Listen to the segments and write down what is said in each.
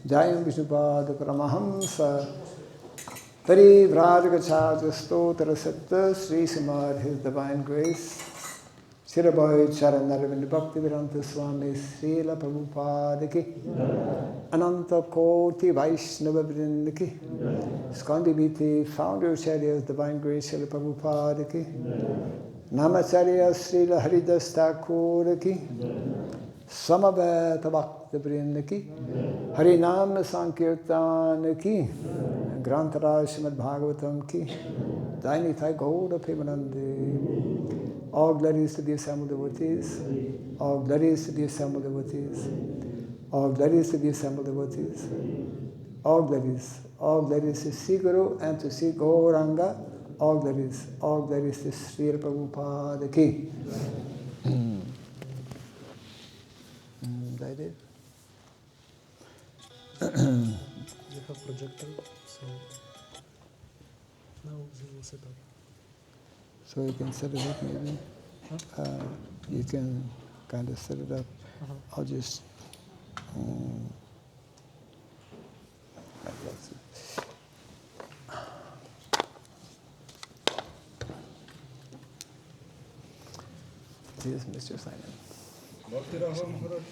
Jayam Vishnupada Paramahamsa Parivrajagatsaja Stotra Satta Sri Srimad His Divine Grace Surabhyai Namah Bhakti Vedanta Swami Srila Prabhupada Ki Ananta Koti Vaishnava Vrinda Ki Skandi Biti Founder Acharya's Divine Grace Srila Prabhupada Ki Namacharya Srila Haridas Thakur Ki Samaveta Bhakti Vrinda Ki Harinam Sankirtan Ki Grantaraj Srimad Bhagavatam ki, Jai Nitai Gaura Premanande. All glories to the assembled devotees. All glories to the assembled devotees. All glories to the assembled devotees. All glories to Sri Guru and to Sri Gauranga. All glories to Sri Prabhupada ki. Did? You have projector, so now they will set up. So you can set it up maybe? Huh? You can kind of set it up. I'll just... let's see. Yes, Mr. Simon. Bhakti Raghava Maharaj.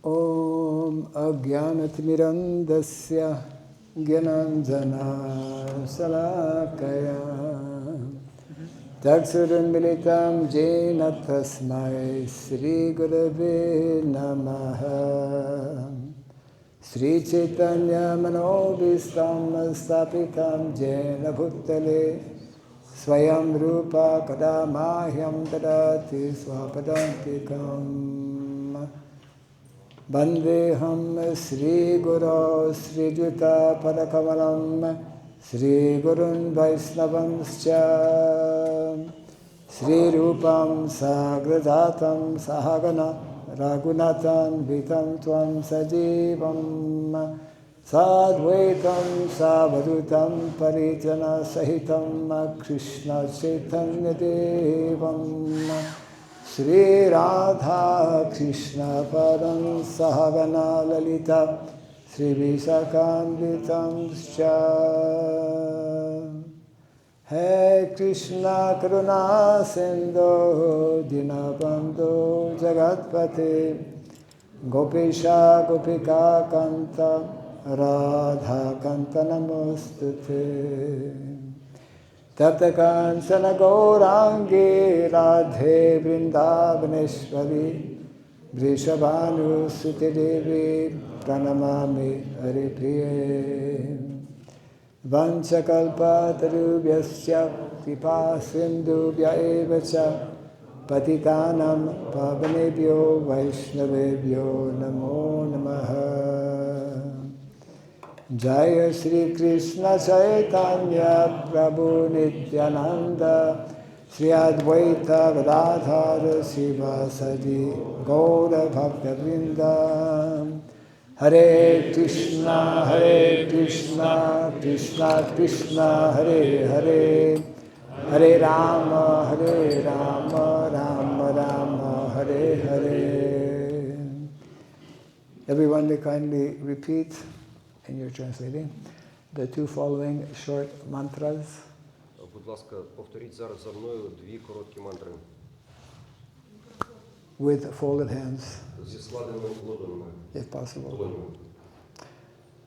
Om Ajnanatirandasya Gyananjana Salakaya Taksuramilitam Jena Tasmai Sri Gurave Namaha Sri Chaitanya Manobhistam Stapitam Jena Bhuttale Swayam Rupa Kadamahyam Dadati Swapadantikam Bandeham Sri Guru Sri Juta Padakamalam Sri Gurun Vaisnavanscha Sri Rupam Sagradatam Sahagana Raghunatan Vitam Tvam Sajivam Sadvaitam Savadutam Parijana Sahitam Krishna Chaitanya Devam Sri Radha Krishna Padam Sahagana Lalita Sri Visakhambitam Scha He Krishna Karuna Sindhu Dinabandhu Jagatpate Gopesha Gopika Kanta Radha Kanta Namostute Taptakanchana Gaurangi Radhe Vrindavaneshwari Vrishabhanu Suti Devi Pranamami Haripriye Vanchakalpa Tarubhyasya Kripa Sindhubhya Evacha Patitanam Pavanebhyo Vaishnavebhyo Namo Namaha Jaya Sri Krishna Chaitanya Prabhu Nityananda Sri Advaita Gadadhara Sivasadi Gaura Bhakta Vrinda Hare Krishna Krishna Krishna Hare Hare Hare Rama Rama Rama Hare Hare. Everyone may kindly repeat and you're translating the two following short mantras. Будь ласка, повторіть зараз за мною дві короткі мантри. With folded hands. Зі складеними ладонями. If possible. Долонями.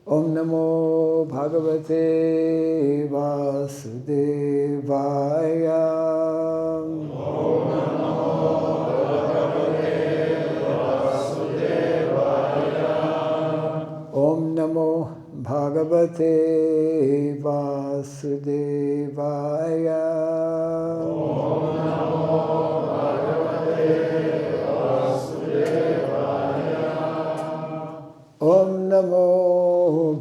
Om Namo Bhagavate Vasudevaya. Om Namo Bhagavate Vasudevaya. Om Namo Bhagavate Vasudevaya. Om Namo Bhagavate Vasudevaya. Om Namo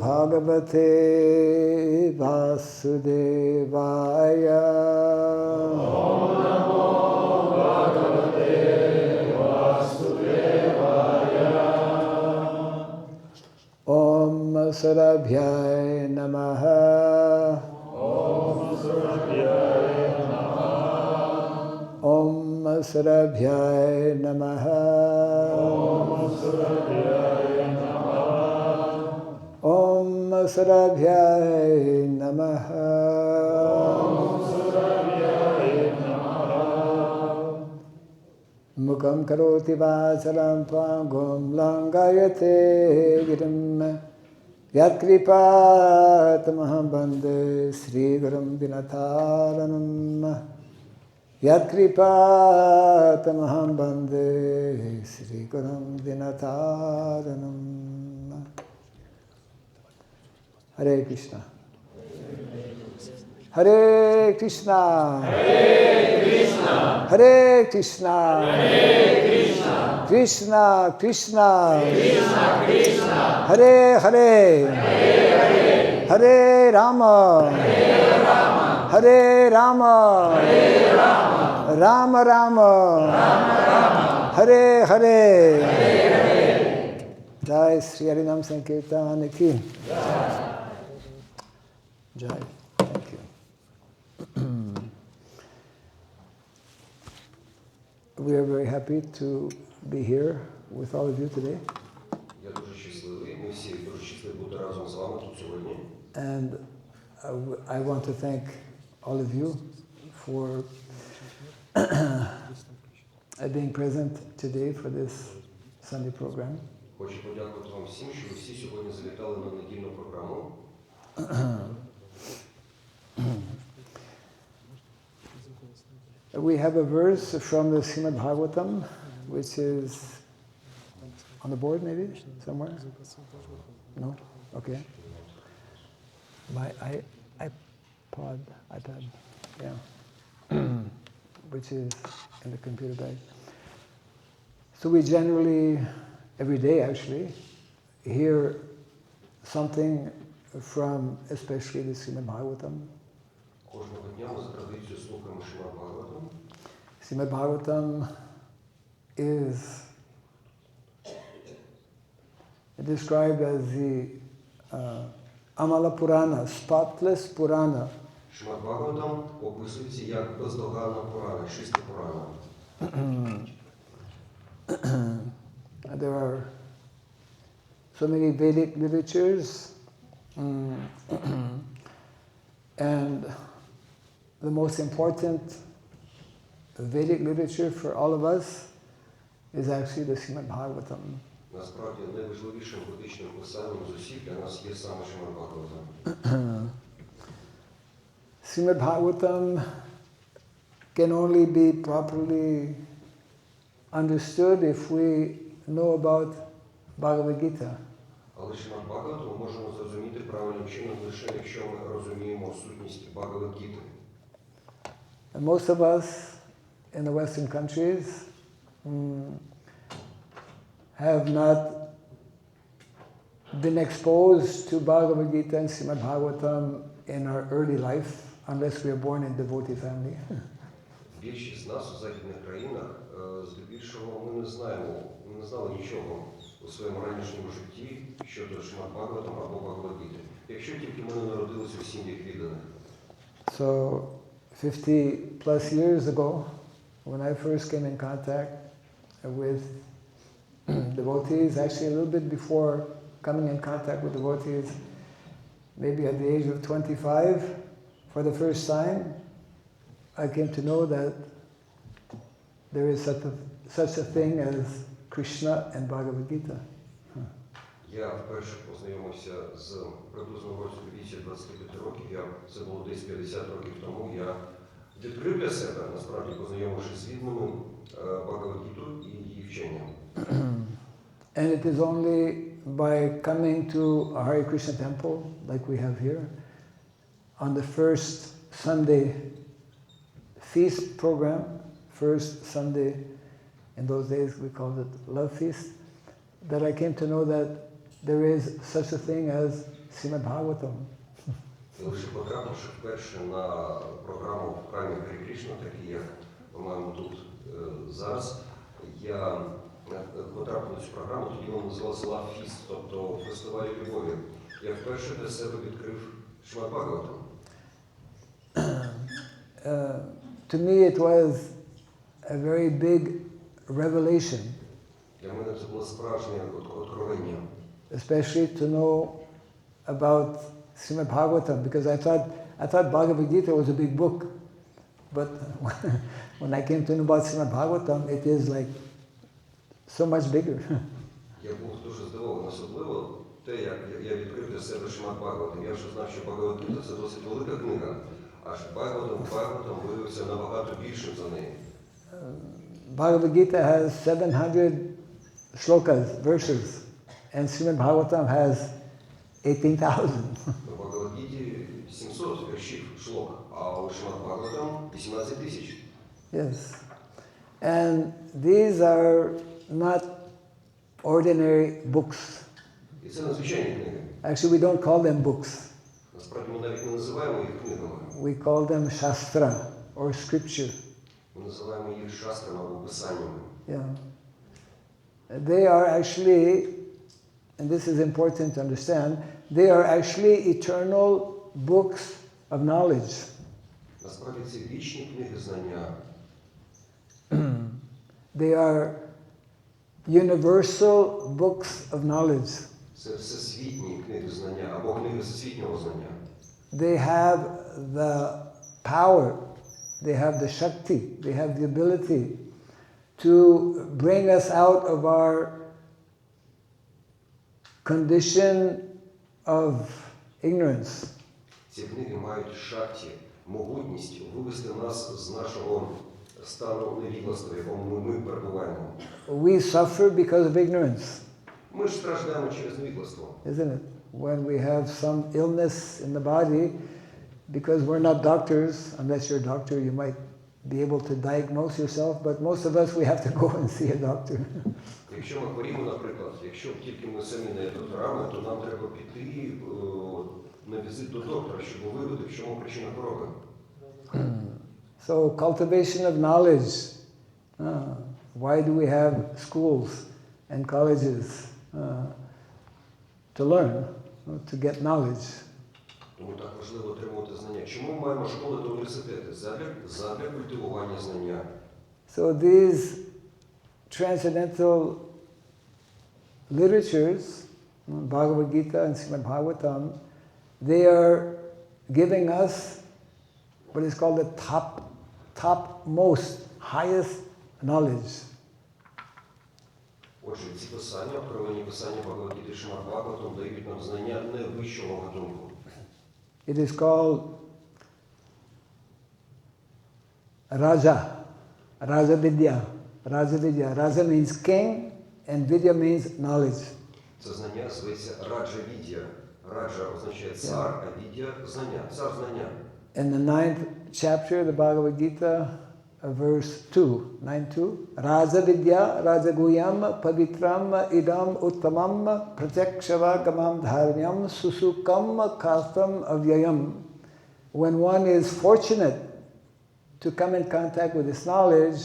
Bhagavate Vasudevaya. Om Namo Bhagavate Vasudevaya. Om Surabhyai Namah. Om Surabhyai Namah. Om Surabhyai Namah. Om Surabhyai Namah. Mukam karoti vasalam pangum langayate girim yatkripatamaham bande Sri Gurum Dinataranam yatkripatamaham bande Sri Gurum Dinataranam. Hare Krishna. Hare Krishna. Hare Krishna. Hare Krishna. Hare Krishna. Krishna Krishna. Krishna Krishna. Hare Hare. Hare Hare. Hare Rama. Hare Rama. Hare Rama. Hare Rama. Rama Rama. Rama Rama. Hare Hare. Hare Hare. Jai Sri Harinam Sankirtan ki. Jai. Thank you. We are very happy to be here with all of you today. Я дуже щасливий. Ми всі дуже щасливі бути разом з вами тут сьогодні. And I want to thank all of you for being present today for this Sunday program. Хочу подякувати вам всім, що ви всі сьогодні завітали на недільну програму. We have a verse from the Srimad Bhagavatam, which is on the board maybe, somewhere? No? Okay. My iPad, yeah, which is in the computer bag. So we generally, every day actually, hear something from especially the Srimad Bhagavatam. Кожного дня ми за традицією слухаємо Шримад Бхагаватам. Srimad Bhagavatam is described as the Amala Purana, spotless Purana. Шримад Бхагаватам описується як бездоганна Пурана, чиста Пурана. There are so many Vedic literatures, and the most important Vedic literature for all of us is actually the Srimad Bhagavatam. Насправді найважливішим ведичним писанням з усіх для нас є саме Шримад Бхагаватам. Srimad Bhagavatam can only be properly understood if we know about Bhagavad Gita. Але Шримад Бхагаватам ми можемо зрозуміти правильним чином лише якщо ми розуміємо сутність Бхагавад-гіти. And most of us in the Western countries have not been exposed to Bhagavad Gita and Srimad Bhagavatam in our early life, unless we are born in devotee family. Більшість з нас у західних країнах, здебільшого, ми не знали нічого у своєму ранішньому житті щодо Шримад Бхагаватам або Бхагавад-гіти, якщо тільки ми не народилися у сім'ях відданих. So 50 plus years ago, when I first came in contact with devotees, actually a little bit before coming in contact with devotees, maybe at the age of 25, for the first time, I came to know that there is such a thing as Krishna and Bhagavad Gita. Я вперше познайомився з приблизно в віці 25 років, це було десь 50 років тому, я відкрив для себе, насправді, познайомившись з відними Бхагавад-гіту і її вченням. And it is only by coming to a Hare Krishna temple, like we have here, on the first Sunday feast program, first Sunday, in those days we called it Love Feast, that I came to know that there is such a thing as Srimad Bhagavatam. Лише потрапивши вперше на програму в храмі Гарі Кришна, такі як, по-моєму, тут зараз, я потрапив на цю програму, тоді вона називалася Love Feast, тобто фестиваль любові. Я вперше для себе відкрив Шримад Бхагаватам. To me it was a very big revelation, Для мене це було справжнє откровення. especially to know about Srimad Bhagavatam, because I thought Bhagavad Gita was a big book, but when I came to know about Srimad Bhagavatam, it is like so much bigger. Я був дуже здивований, особливо те, як я відкрив для себе Шримад Бхагаватам. Я вже знав, що Бхагават Гіта – це досить велика книга, аж Бхагаватам виявився набагато більшим за неї. Bhagavad Gita has 700 shlokas, verses, and Srimad Bhagavatam has 18,000. У Бхагават Гіті 700 віршів, шлок, а у Шримад Бхагаватам 18 тисяч. Yes. And these are not ordinary books. І це надзвичайні книги. Actually, we don't call them books. Насправді ми навіть не називаємо їх книгами. We call them shastra or scripture. Ми називаємо їх шастрами або писаннями. Yeah. They are actually, and this is important to understand, they are actually eternal books of knowledge. Насправді це вічні книги знання. They are universal books of knowledge. Це всесвітні книги знання або книги всесвітнього знання. They have the power, they have the shakti, they have the ability to bring us out of our condition of ignorance. Ці книги мають шакті, могутність вивести нас з нашого стану невігластва, в якому ми перебуваємо. We suffer because of ignorance, Ми ж страждаємо через невігластво. isn't it? When we have some illness in the body, because we're not doctors, unless you're a doctor, you might be able to diagnose yourself, but most of us, we have to go and see a doctor. Якщо ми хворіємо, наприклад, якщо тільки ми самі не докторами, то нам треба піти на візит до доктора, щоб виявити, в чому причина хвороби. So cultivation of knowledge. Why do we have schools and colleges? To learn, to get knowledge. Тому так важливо отримувати знання. Чому ми маємо школи та університети? Задля культивування знання. So these transcendental literatures, Bhagavad Gita and Srimad Bhagavatam, they are giving us what is called the topmost, highest knowledge. Отже, ці писання, откровенні писання Бхагават-гіти і Шримад Бхагаватам дають нам знання найвищого гатунку. It is called Raja, Raja Vidya. Raja Vidya. Raja means king and Vidya means knowledge. Це знання зветься Раджа Відya. Раджа означає цар, а Відya – знання, цар знання. In the 9th chapter of the Bhagavad Gita, verse 2, 9:2, Raja Vidya, Raja Guyam, Pavitram, Idam Uttamam, Pratyakshava Gamam Dharmyam, Susukam Kastam Avyayam. When one is fortunate to come in contact with this knowledge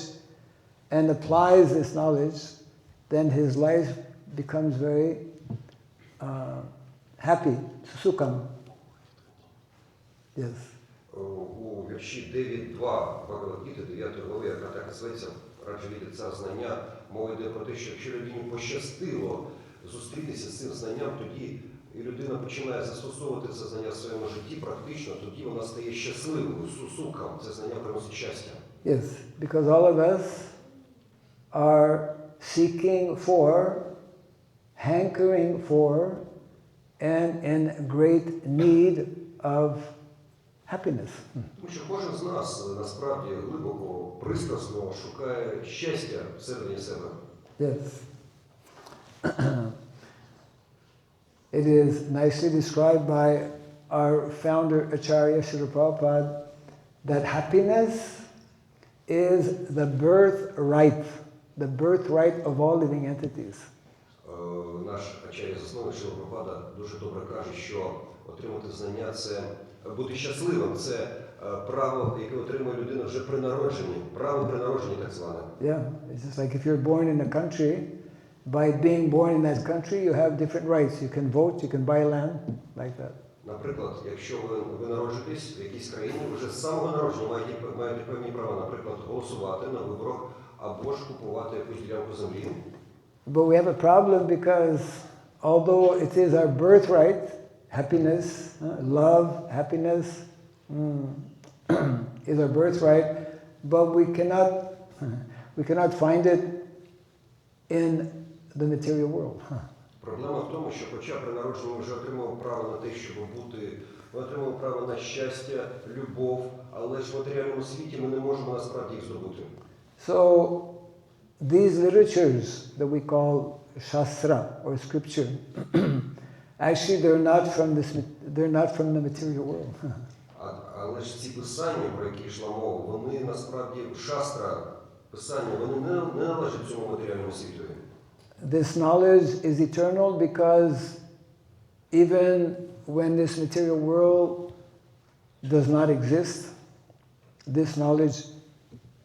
and applies this knowledge, then his life becomes very happy. Susukam. Yes. У вірші 9.2 Бхагават-гіти, 9 глави, яка так і зветься Раджа Відя, цар знання, мова йде про те, що якщо людині пощастило зустрітися з цим знанням, тоді і людина починає застосовувати це знання в своєму житті практично, тоді вона стає щасливою, сусуком, це знання приносить щастя. Yes, because all of us are seeking for, hankering for, and in great need of happiness. Тому що кожен з нас насправді глибоко, пристрасно шукає щастя всередині себе. Yes. It is nicely described by our founder Acharya Srila Prabhupada that happiness is the birthright of all living entities. Наш Ачар'я засновник Шрила Прабхупада дуже добре каже, що отримати знання – це бути щасливим, це право, яке отримує людина вже при народженні, право при народженні так зване. Yeah, it's just like if you're born in a country, by being born in that country, you have different rights. You can vote, you can buy land, like that. Наприклад, якщо ви народжуєтесь в якійсь країні, ви вже з самого народження маєте певні права, наприклад, голосувати на виборах або ж купувати якусь ділянку землі. But we have a problem because although it is our birthright, happiness, love, happiness is our birthright, but we cannot find it in the material world. Проблема в тому, що хоча при народженні ми вже отримали право на те, щоб бути, ми отримали право на щастя, любов, але ж в матеріальному світі ми не можемо насправді їх здобути. So these literatures that we call shastra or scripture, actually they're not from the material world. Але ж ці писання, про які йшла мова, вони насправді шастра, писання, вони не належать цьому матеріальному світу. This knowledge is eternal because even when this material world does not exist, this knowledge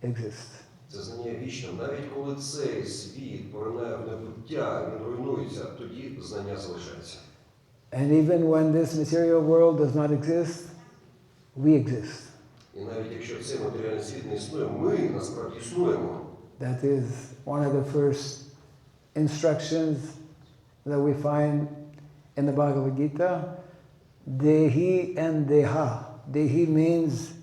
exists. Це знання вічне. Навіть коли цей світ поринає в небуття, він руйнується, тоді знання залишається. And even when this material world does not exist, we exist. І навіть якщо цей матеріальний світ не існує, ми насправді існуємо. That is one of the first instructions that we find in the Bhagavad Gita. Dehi and Deha. Dehi means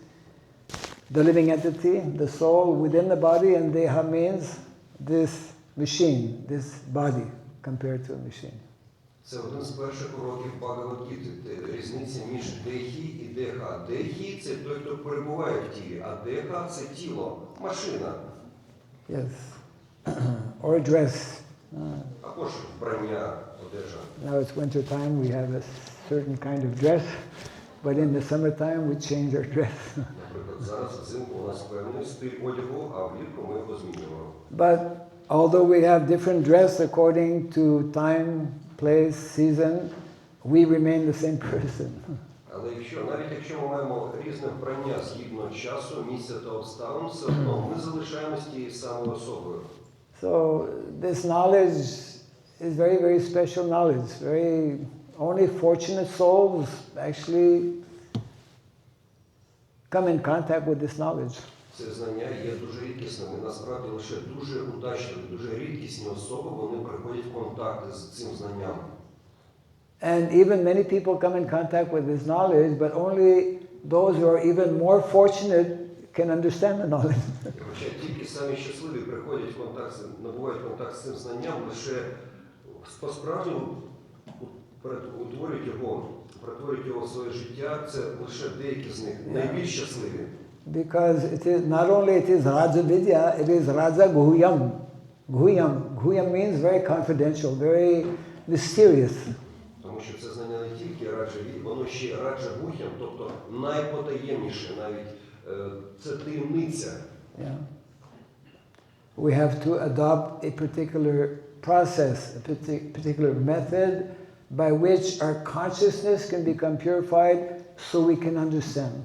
the living entity, the soul within the body, and Deha means this machine, this body compared to a machine. Це один з перших уроків Бхагавад-гіти. Різниця між дехі і деха. Дехі – це той, хто перебуває в тілі, а деха – це тіло, машина. Yes. Or a dress. Або ж вбрання, одежа. Now it's winter time, we have a certain kind of dress, but in the summertime we change our dress. Наприклад, зараз взимку у нас певний стиль одягу, а влітку ми його змінюємо. But although we have different dress according to time, place, season, we remain the same person. Але навіть якщо ми маємо різне вбрання згідно часу, місця та обставин, все одно ми залишаємось тією самою особою. So this knowledge is very, very special knowledge. Only fortunate souls actually come in contact with this knowledge. Це знання є дуже рідкісним. І насправді лише дуже удачливі, дуже рідкісні особи, вони приходять в контакт з цим знанням. And even many people come in contact with this knowledge, but only those who are even more fortunate can understand the knowledge. Хоча тільки самі щасливі приходять в контакт, набувають контакт з цим знанням, лише по-справжньому перетворюють його в своє життя, це лише деякі з них, найбільш щасливі. Because it is not only it is Raja Vidya, it is Raja Guhyam. Guhyam means very confidential, very mysterious. Тому що це знання не тільки раджа від, воно ще раджа гухям, тобто найпотаємніше, навіть це таємниця. Yeah. We have to adopt a particular process, a particular method by which our consciousness can become purified so we can understand.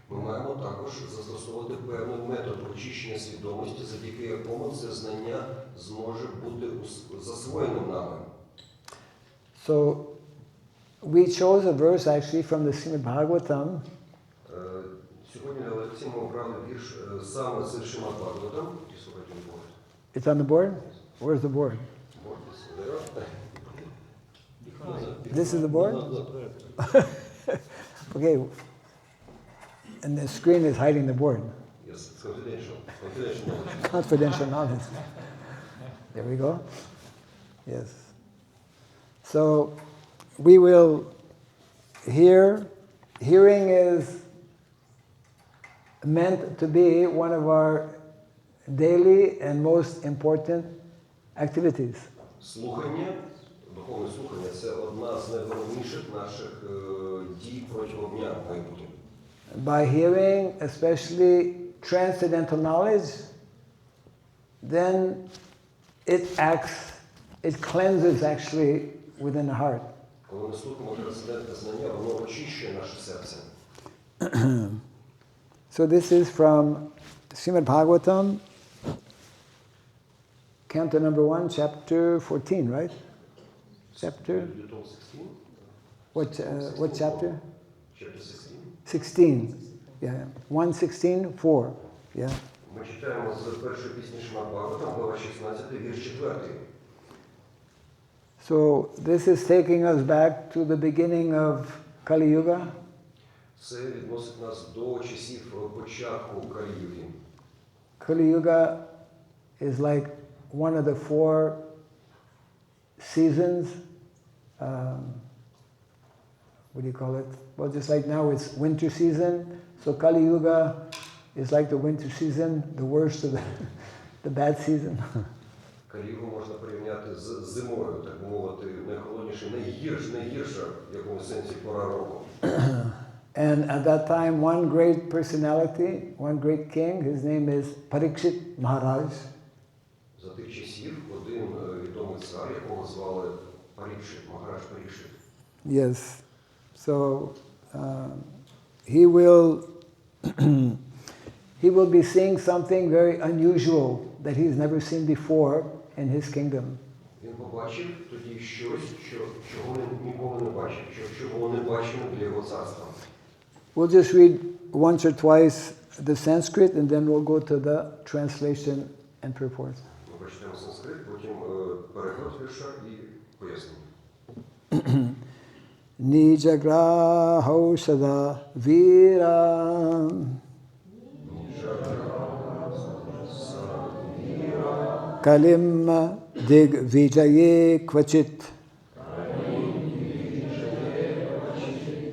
Ми маємо також застосовувати певний метод очищення свідомості, завдяки якому це знання зможе бути засвоєним нами. So we chose a verse actually from the Srimad Bhagavatam. Сьогодні на лекції ми обрали вірш саме з Srimad Bhagavatam. It's on the board? Where's the board? This is the board? Okay. And the screen is hiding the board. Yes, it's confidential. Confidential knowledge. Confidential knowledge. There we go. Yes. So we will hear. Hearing is meant to be one of our daily and most important activities. Слухання, духовне слухання – це одна з найголовніших наших дій протягом дня має бути. By hearing, especially transcendental knowledge, then it cleanses actually within the heart. Коли ми слухаємо трансцендентне знання, воно очищує наше серце. So this is from Srimad Bhagavatam, canto number 1, chapter 14, right? Chapter? What chapter? Chapter 16. 16. Yeah. 1:16, 4. Yeah. Ми читаємо з першої пісні Шримад Бхагаватам, глава 16, вірш 4. So this is taking us back to the beginning of Kali Yuga. Це відносить нас до часів початку Калі-юги. Kali Yuga is like one of the 4 seasons. What do you call it? Well, just like now it's winter season. So Kali Yuga is like the winter season, the worst of the bad season. Калі-югу можна порівняти з зимою, так би мовити, найхолодніше, найгірша в якомусь сенсі пора року. And at that time, one great personality, one great king, his name is Parikshit Maharaj. За тих часів один відомий цар, якого звали Парікшит, Магараш Парікшит. Yes. So he will be seeing something very unusual that he's never seen before in his kingdom. Він побачив тоді щось, чого ніколи не бачив, чого не бачив для його царства. We'll just read once or twice the Sanskrit and then we'll go to the translation and purport. Ми прочитаємо санскрит, потім переклад вірша і пояснення. Nijagrahaushada vira Kalim digvijaye kvachit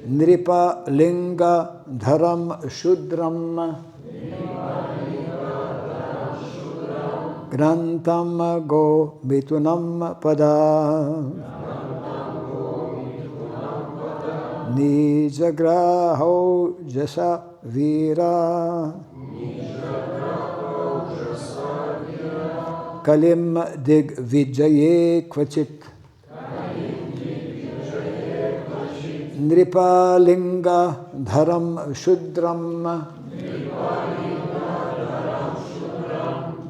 Nripa linga dharam shudram Grantam go mitunam pada Nijagraho jasa vira Kalim digvijaye kvachit Nripalinga dharam shudram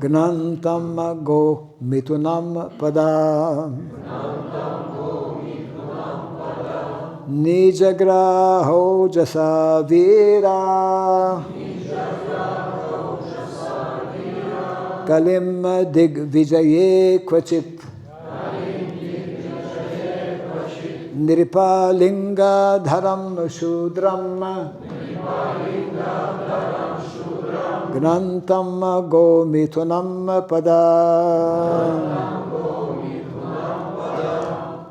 Gnantam go mitunam pada Nijagraho jasa vira Kalim digvijaye kvachit Nripalinga dharam shudram Gnantam go mitunam pada.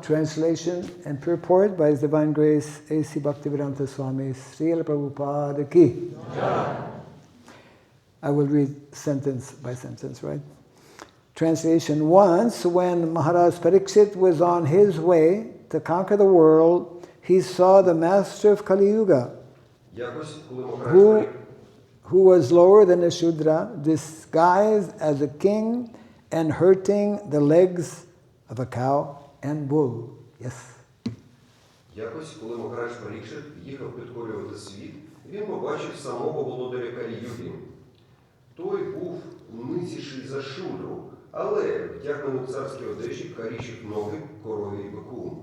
Translation and purport by His Divine Grace A.C. Bhaktivedanta Swami Srila Prabhupada Ki. I will read sentence by sentence, right? Translation. Once, when Maharaj Parikshit was on his way to conquer the world, he saw the master of Kali Yuga, who was lower than a Shudra, disguised as a king and hurting the legs of a cow and bull. Yes. Якось, коли Магараш Парікшит їхав підкорювати світ, він побачив самого володаря Калі-юги. Той був низіший за Шудру, але вдягнений у царській одежі калічив ноги корові й бику.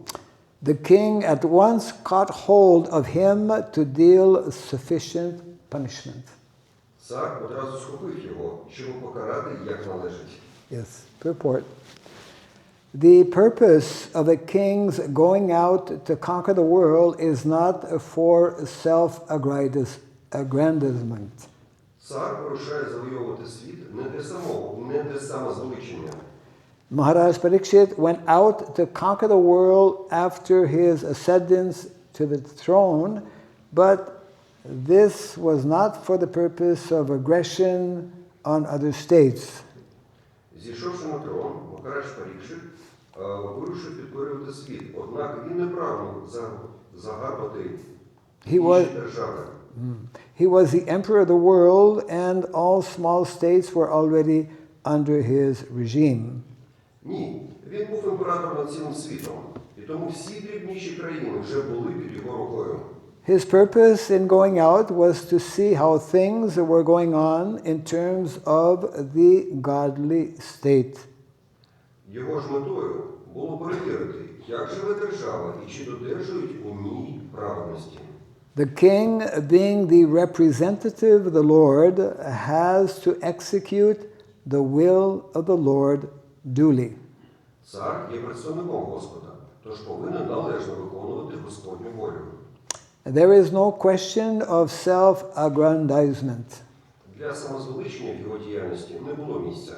The king at once caught hold of him to deal sufficient punishment. Цар одразу схопив його, щоб покарати, як належить. Yes, purport. The purpose of a king's going out to conquer the world is not for self-aggrandizement. Цар вирушає завойовувати світ не для самозвеличення. Maharaj Parikshit went out to conquer the world after his ascendance to the throne, but this was not for the purpose of aggression on other states. Зійшовши на трон, Магараш Парікшит вирушив підкорювати світ, однак він не прагнув загарбати інші держави. He was the emperor of the world, and all small states were already under his regime. Ні, він був імператором над цілим світом, і тому всі дрібніші країни вже були під його рукою. His purpose in going out was to see how things were going on in terms of the godly state. Його ж метою було перевірити, як живе держава і чи додержують у ній праведності. The king, being the representative of the Lord, has to execute the will of the Lord duly. Цар є представником Господа, тож повинен належно виконувати Господню волю. There is no question of self-aggrandizement. Для самозвеличення в його діяльності не було місця.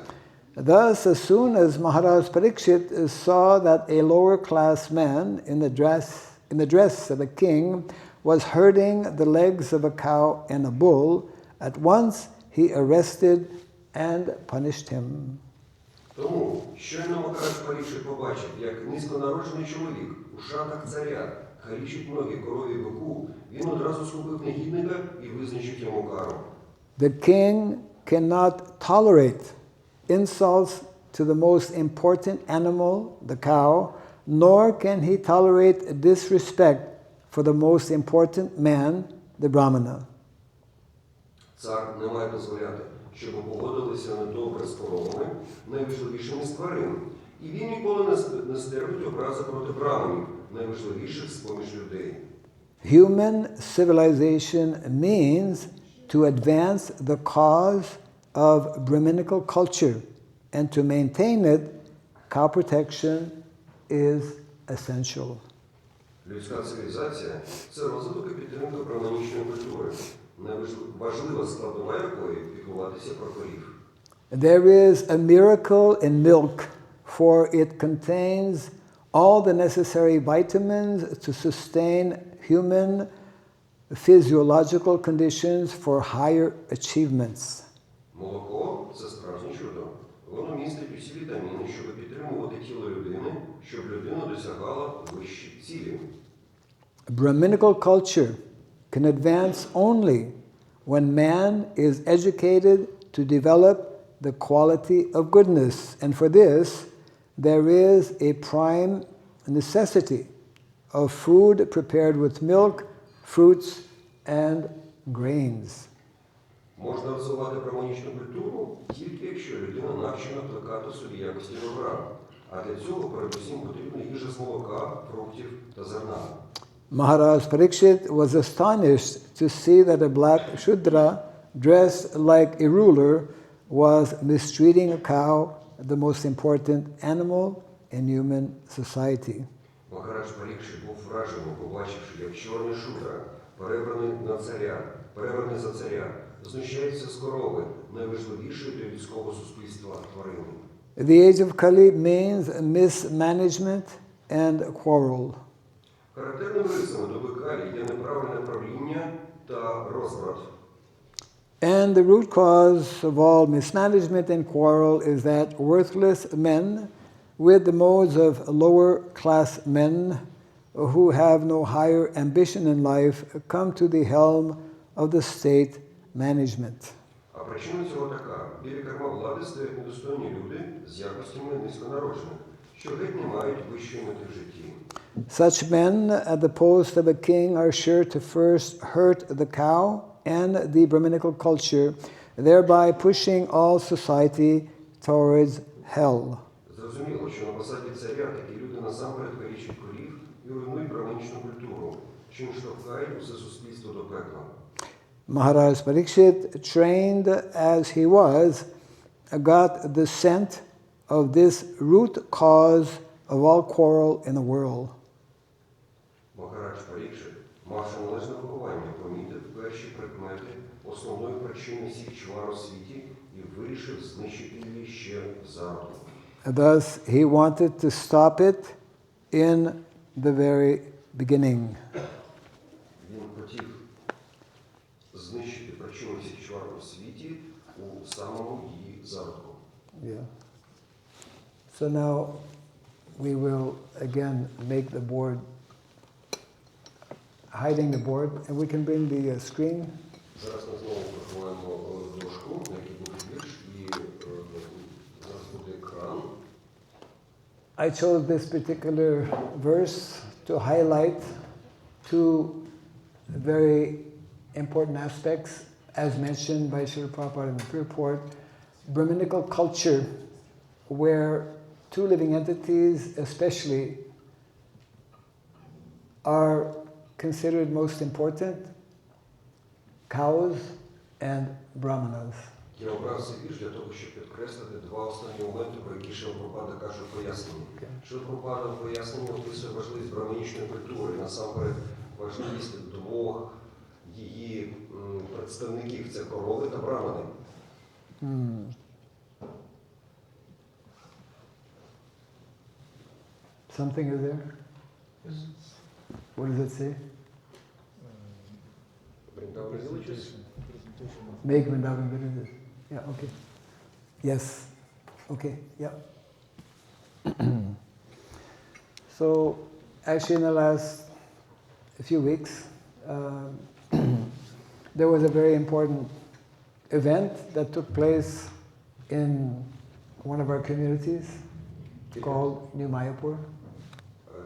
Thus, as soon as Maharaj Parikshit saw that a lower-class man in the dress of a king was herding the legs of a cow and a bull, at once he arrested and punished him. Тому, щойно Маharaj Parikshit побачив, як низьконароджений чоловік у шатах царя калічить ноги корові бику, він одразу схопив негідника і визначив йому кару. The king cannot tolerate insults to the most important animal, the cow, nor can he tolerate disrespect for the most important man, the Brahmana. Цар не має дозволяти, щоб поводилися недобре з коровами, найважливішими з тварин. І він ніколи не стерпить образи проти браманів, найважливіших з-поміж людей. Human civilization means to advance the cause of Brahminical culture, and to maintain it, cow protection is essential. Людська цивілізація – це розвиток і підтримка браманічної культури, важлива складова якої піклуватися про корів. There is a miracle in milk, for it contains all the necessary vitamins to sustain human physiological conditions for higher achievements. Молоко – це справжнє чудо. Воно містить усі вітаміни, щоб підтримувати тіло людини, щоб людина досягала вищих цілей. Brahminical culture can advance only when man is educated to develop the quality of goodness. And for this, there is a prime necessity of food prepared with milk, fruits, and grains. Можна розвивати браманічну культуру тільки якщо людина навчена плекати собі якості добра. А для цього передусім потрібна їжа з молока, фруктів та зерна. Maharaj Parikshit was astonished to see that a black Shudra, dressed like a ruler, was mistreating a cow, the most important animal in human society. Маharaj Parikshit був вражений, побачивши, як чорний шудра, перевернений за царя, знущається з корови, найважливішої для людського суспільства тварини. The age of Kali means mismanagement and quarrel. Характерними рисами доби Калі є неправильне правління та розбрат. And the root cause of all mismanagement and quarrel is that worthless men with the modes of lower class men who have no higher ambition in life come to the helm of the state management. А причина цього така: біля керма влади стоять недостойні люди з якостями низьконароджених, що геть не мають вищої мети в житті. Such men at the post of a king are sure to first hurt the cow and the Brahminical culture, thereby pushing all society towards hell. Зрозуміло, що на посаді царя такі люди насамперед калічать корів і руйнують браманічну культуру, чим штовхають усе суспільство до пекла. Maharaj Parikshit, trained as he was, got the scent of this root cause of all quarrel in the world. Маharaj Parikshit, мавши належне виховання, помітив перші прикмети основної причини всіх чвар у світі і вирішив знищити її ще в зародку. Thus, he wanted to stop it in the very beginning. Він хотів знищити причину всіх чвар у світі у самому її зародку. Yeah. So now we will again make the board, hiding the board, and we can bring the screen. Зараз ми знову приховуємо дошку, на якій був вірш, і зараз буде екран. I chose this particular verse to highlight two very important aspects, as mentioned by Srila Prabhupada in the purport. Brahminical culture, where two living entities especially are considered most important? Cows and brahmanas. Я обрав цей вірш для того, щоб підкреслити два основні моменти, про які Шрила Прабхупада каже у поясненні. Шрила Прабхупада в поясненні описує важливість браманічної культури, насамперед важливість двох її представників – це корови та брамани. Something is there? Yes. What does it say? Vrindavan villages. Make Vrindavan villages. Yeah, okay. Yes. Okay, yeah. So, actually in the last few weeks, there was a very important event that took place in one of our communities called New Mayapur.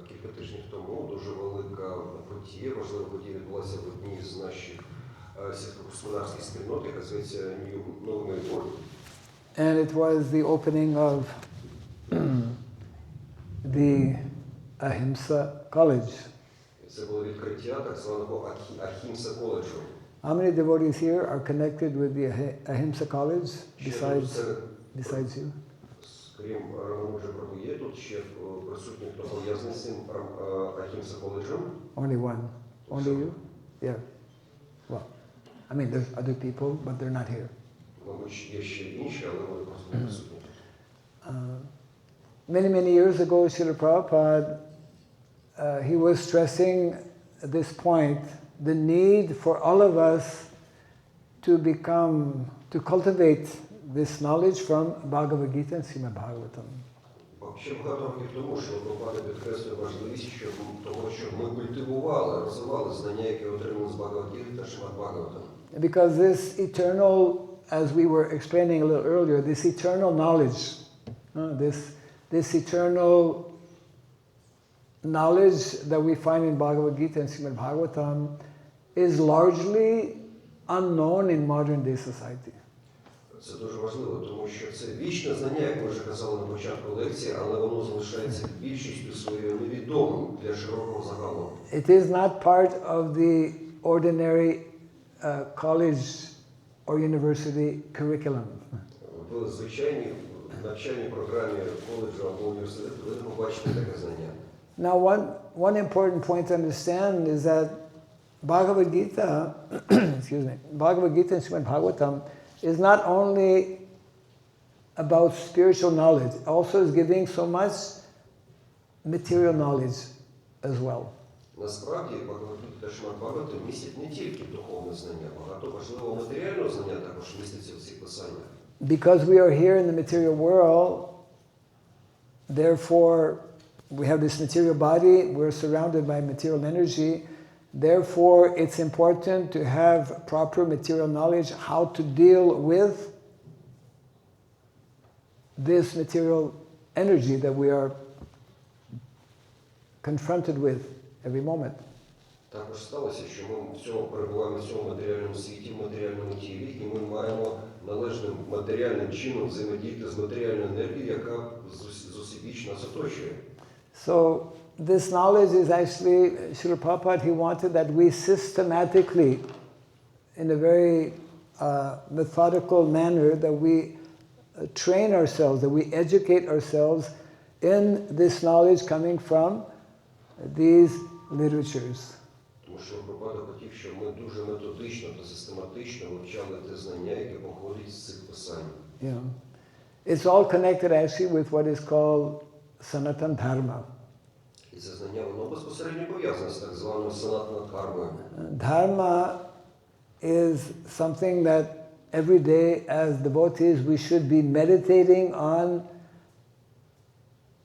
Кілька тижнів тому дуже велика подія, важлива подія відбулася в одній з наших сільськогосподарських спільнот, яка зветься Новий Майпур. And it was the opening of the Ahimsa College. Це було відкриття так званого Ахімса коледжу. How many devotees here are connected with the Ahimsa College besides you? Крім Рамануджа Прабhu, є тут ще присутні, хто пов'язаний з цим Ахімса коледжем? Only one. Only you? Yeah. Well, I mean, there's other people, but they're not here. Мабуть, є ще інші, але вони просто не присутні. Many years ago, Srila Prabhupada, he was stressing this point, the need for all of us to cultivate this knowledge from Bhagavad Gita and Srimad Bhagavatam. Ще багато років тому, що Прабхупада підкреслює важливість того, щоб ми культивували, розвивали знання, які отримали з Бхагавад-гіти та Шримад Бхагаватам. Because this eternal, as we were explaining a little earlier, this eternal knowledge, this eternal knowledge that we find in Bhagavad Gita and Srimad Bhagavatam is largely unknown in modern day society. Це дуже важливо, тому що це вічне знання, як ми вже казали на початку лекції, але воно залишається більшістю своєю невідомим для широкого загалу. It is not part of the ordinary college or university curriculum. В звичайній навчальній програмі коледжу або університету ви не побачите таке знання. Now, one important point to understand is that Bhagavad Gita, Bhagavad Gita and Srimad Bhagavatam is not only about spiritual knowledge, it also is giving so much material knowledge as well. Насправді, Бхагавад-гіта та Шримад Бхагаватам містять не тільки духовне знання, багато важливого матеріального знання також міститься в цих писаннях. Because we are here in the material world, therefore we have this material body, we're surrounded by material energy, therefore it's important to have proper material knowledge how to deal with this material energy that we are confronted with every moment. Також сталося, що ми перебуваємо в цьому матеріальному світі, в матеріальному тілі, і ми маємо належним матеріальним чином взаємодіяти з матеріальною енергією, яка зусібіч нас оточує. So this knowledge is actually, Srila Prabhupada, he wanted that we systematically, in a very methodical manner, that we train ourselves, that we educate ourselves in this knowledge coming from these literatures. Тому що Прабхупада хотів, щоб ми дуже методично та систематично вивчали те знання, яке походить з цих писань. Yeah. It's all connected actually with what is called Sanatan Dharma. І це знання, воно безпосередньо пов'язане з так званою санатана дхармою. Dharma is something that every day as devotees we should be meditating on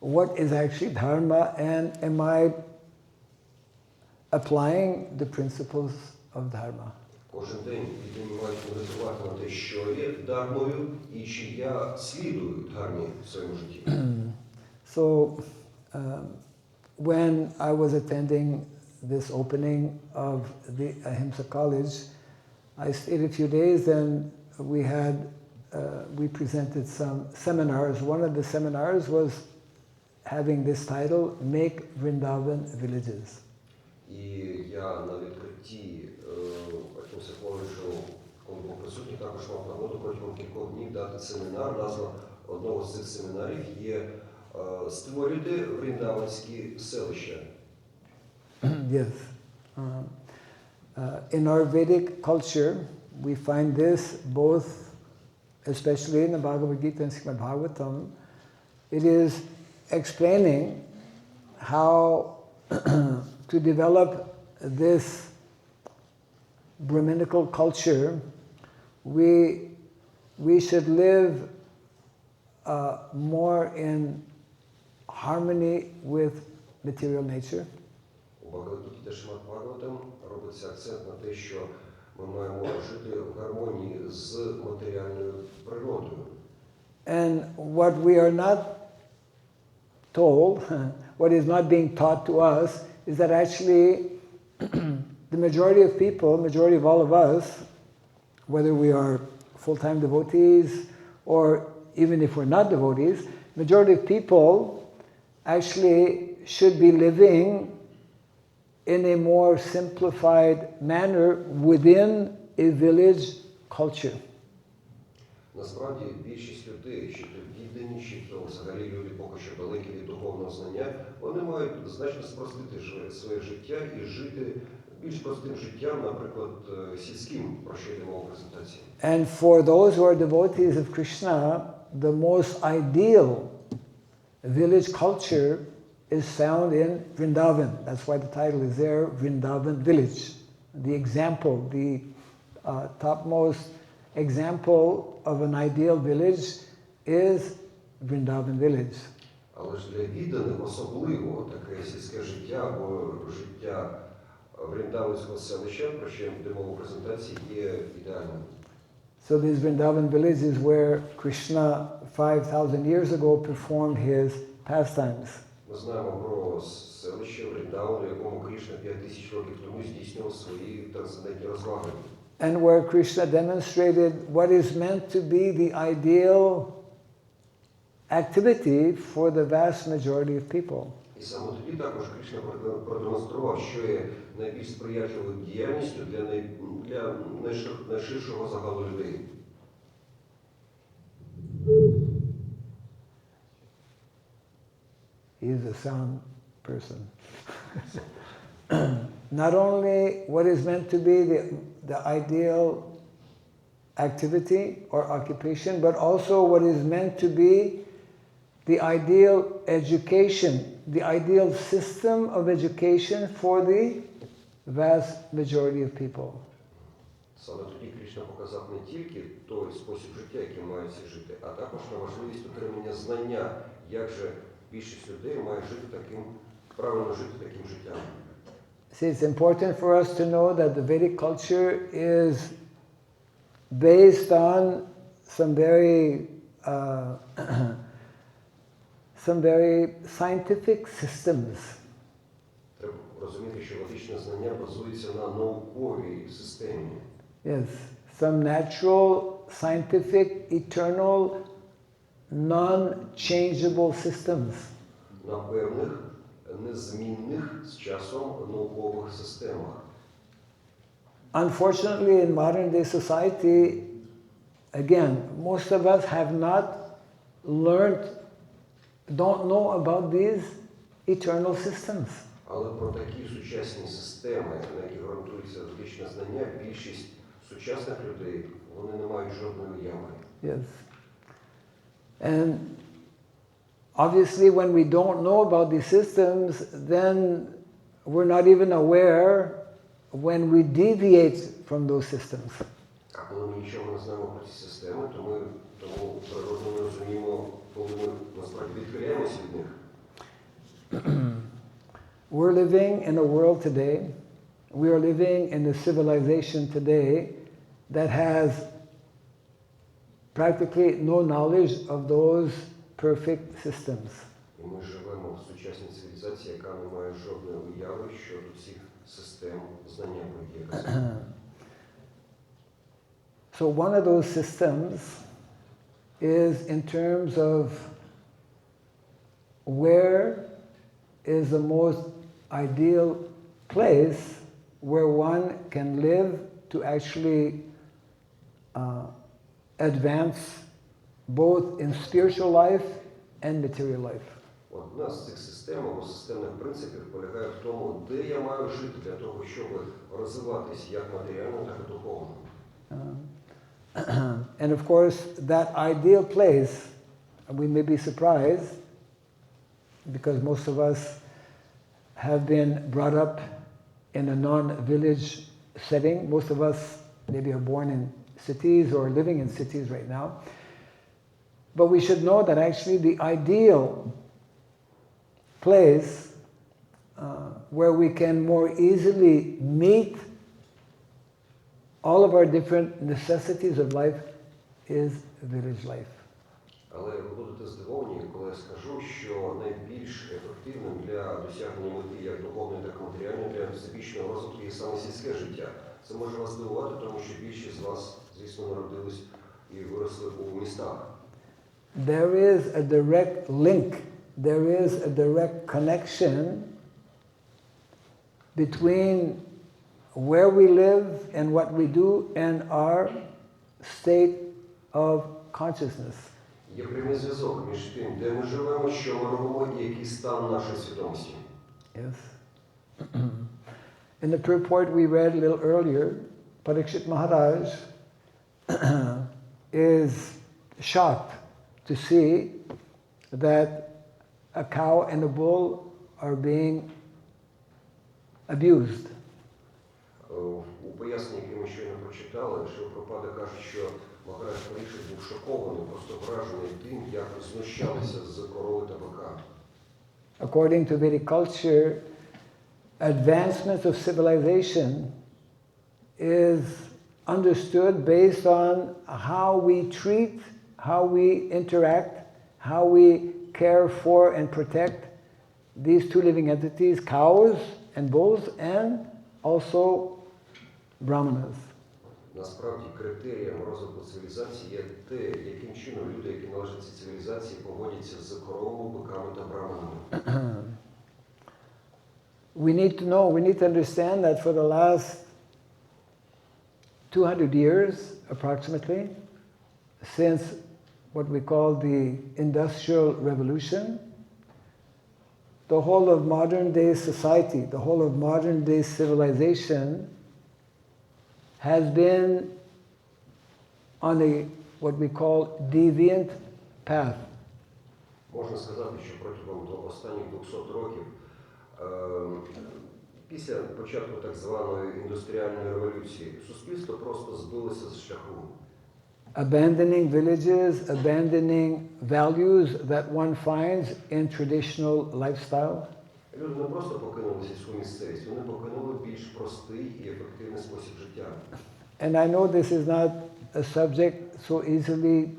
what is actually dharma and am I applying the principles of dharma. Кожен день людині мають медитувати на те, що є дхармою, і чи я слідую дхармі в своєму житті. So, when I was attending this opening of the Ahimsa College, I stayed a few days and we presented some seminars. One of the seminars was having this title, Make Vrindavan Villages. І я на відкритті Атмоса коледжу, коли був присутній, також мав нагоду протягом кількох днів дати семінар. Назва одного з цих семінарів є «Створюйте вріндаванські селища». Yes. In our Vedic culture, we find this both, especially in the Bhagavad Gita and Srimad Bhagavatam. It is explaining how to develop this Brahminical culture. We should live more in harmony with material nature. У Бхагавадгіті та Шримад Бхагаватам робиться акцент на те, що ми маємо жити в гармонії з матеріальною природою. And what we are not told, what is not being taught to us, is that actually the majority of people, majority of all of us, whether we are full-time devotees or even if we're not devotees, majority of people actually should be living in a more simplified manner within a village culture. Насправді, більшість людей, чи то віддані, чи то взагалі люди поки що далекі від духовного знання, вони мають значно спростити своє життя і жити більш простим життям, наприклад, сільським, про що йде мова в презентації. And for those who are devotees of Krishna, the most ideal village culture is found in Vrindavan. That's why the title is there, Vrindavan Village. The example, the topmost example of an ideal village is Vrindavan Village. Але ж для відданих особливо таке сільське життя або життя Вріндаванського селища, про що йде мова в презентації, є ідеальним. So this Vrindavan Village is where Krishna 5,000 years ago performed his pastimes. Ми знаємо про селище Вріндаван, у якому Кришна 5000 років тому здійснював свої трансцендентні розваги. And where Krishna demonstrated what is meant to be the ideal activity for the vast majority of people. І саме тоді також Кришна продемонстрував, що є найбільш сприятливою діяльністю для найширшого загалу людей. He is a sound person. Not only what is meant to be the ideal activity or occupation, but also what is meant to be the ideal education, the ideal system of education for the vast majority of people. Саме тоді Кришна показав не тільки той спосіб життя, яким мають всі жити, а також на важливість отримання знання, як же більшість людей має жити таким, правильно жити таким життям. See, it's important for us to know that the Vedic culture is based on some very scientific systems. Треба розуміти, що ведичне знання базується на науковій системі. Yes, some natural, scientific, eternal, non-changeable systems. На певних незмінних з часом наукових системах. Unfortunately, in modern day society, again, most of us have not learned, don't know about these eternal systems. Але про такі сучасні системи, на які ґрунтується ведичне знання, більшість сучасних людей, вони не мають жодної уяви. Yes. And obviously, when we don't know about these systems, then we're not even aware when we deviate from those systems. А коли ми нічого не знаємо про ці системи, то ми тому природно не розуміємо, коли ми насправді відхиляємося від них. We're living in a world today, we are living in a civilization today that has practically no knowledge of those perfect systems. І ми живемо в сучасній цивілізації, яка не має жодної уяви щодо цих систем знання, про які я казав. So one of those systems is in terms of where is the most ideal place where one can live to actually advance both in spiritual life and material life. Одна з цих систем або системних принципів полягає в тому, де я маю жити для того, щоб розвиватись як матеріально, так і духовно. And of course, that ideal place, we may be surprised, because most of us have been brought up in a non-village setting. Most of us maybe are born in cities or living in cities right now. But we should know that actually the ideal place where we can more easily meet all of our different necessities of life is village life. Але ви будете здивовані, коли я скажу, що найбільш ефективним для досягнення мети як духовної, так і матеріальної, для всебічного розвитку є саме сільське життя. Це може вас здивувати, тому що більшість з вас, звісно, народились і виросли у містах. There is a direct link, there is a direct connection between where we live and what we do and our state of consciousness. Є прямий зв'язок між тим, де ми живемо, що ми робимо і який стан нашої свідомості. Yes. In the purport we read a little earlier, Parikshit Maharaj is shocked to see that a cow and a bull are being abused. У поясненні, яке ми щойно прочитали, що Прабхупада каже, що Магарадж Парікшит був шокований, просто вражений тим, як знущалися з корови та бика. According to Vedic culture, advancement of civilization is understood based on how we treat, how we interact, how we care for and protect these two living entities, cows and bulls, and also brahmanas. Насправді, критерієм розвитку цивілізації є те, яким чином люди, які належать цій цивілізації, поводяться з коровами, биками та браманами. We need to know, we need to understand that for the last 200 years, approximately, since what we call the Industrial Revolution, the whole of modern day society, the whole of modern day civilization has been on a what we call deviant path. Можна сказати, що протягом останніх 200 років, після початку так званої індустріальної революції, суспільство просто збилося з шляху. Abandoning villages, abandoning values that one finds in traditional lifestyle. Люди не просто покинули сільську місцевість, вони покинули більш простий і ефективний спосіб життя. And I know this is not a subject so easily,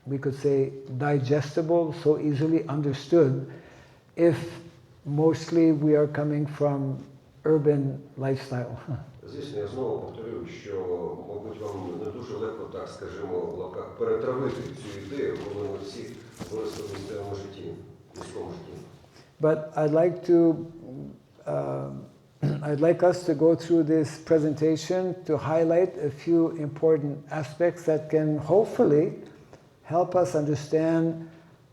we could say, digestible, so easily understood, if mostly we are coming from urban lifestyle. Звісно, я знову повторюю, що, мабуть, вам не дуже легко, так скажімо, в лапках перетравити цю ідею, коли ми всі виросли в місцевому житті, в міському житті. But I'd like us to go through this presentation to highlight a few important aspects that can hopefully help us understand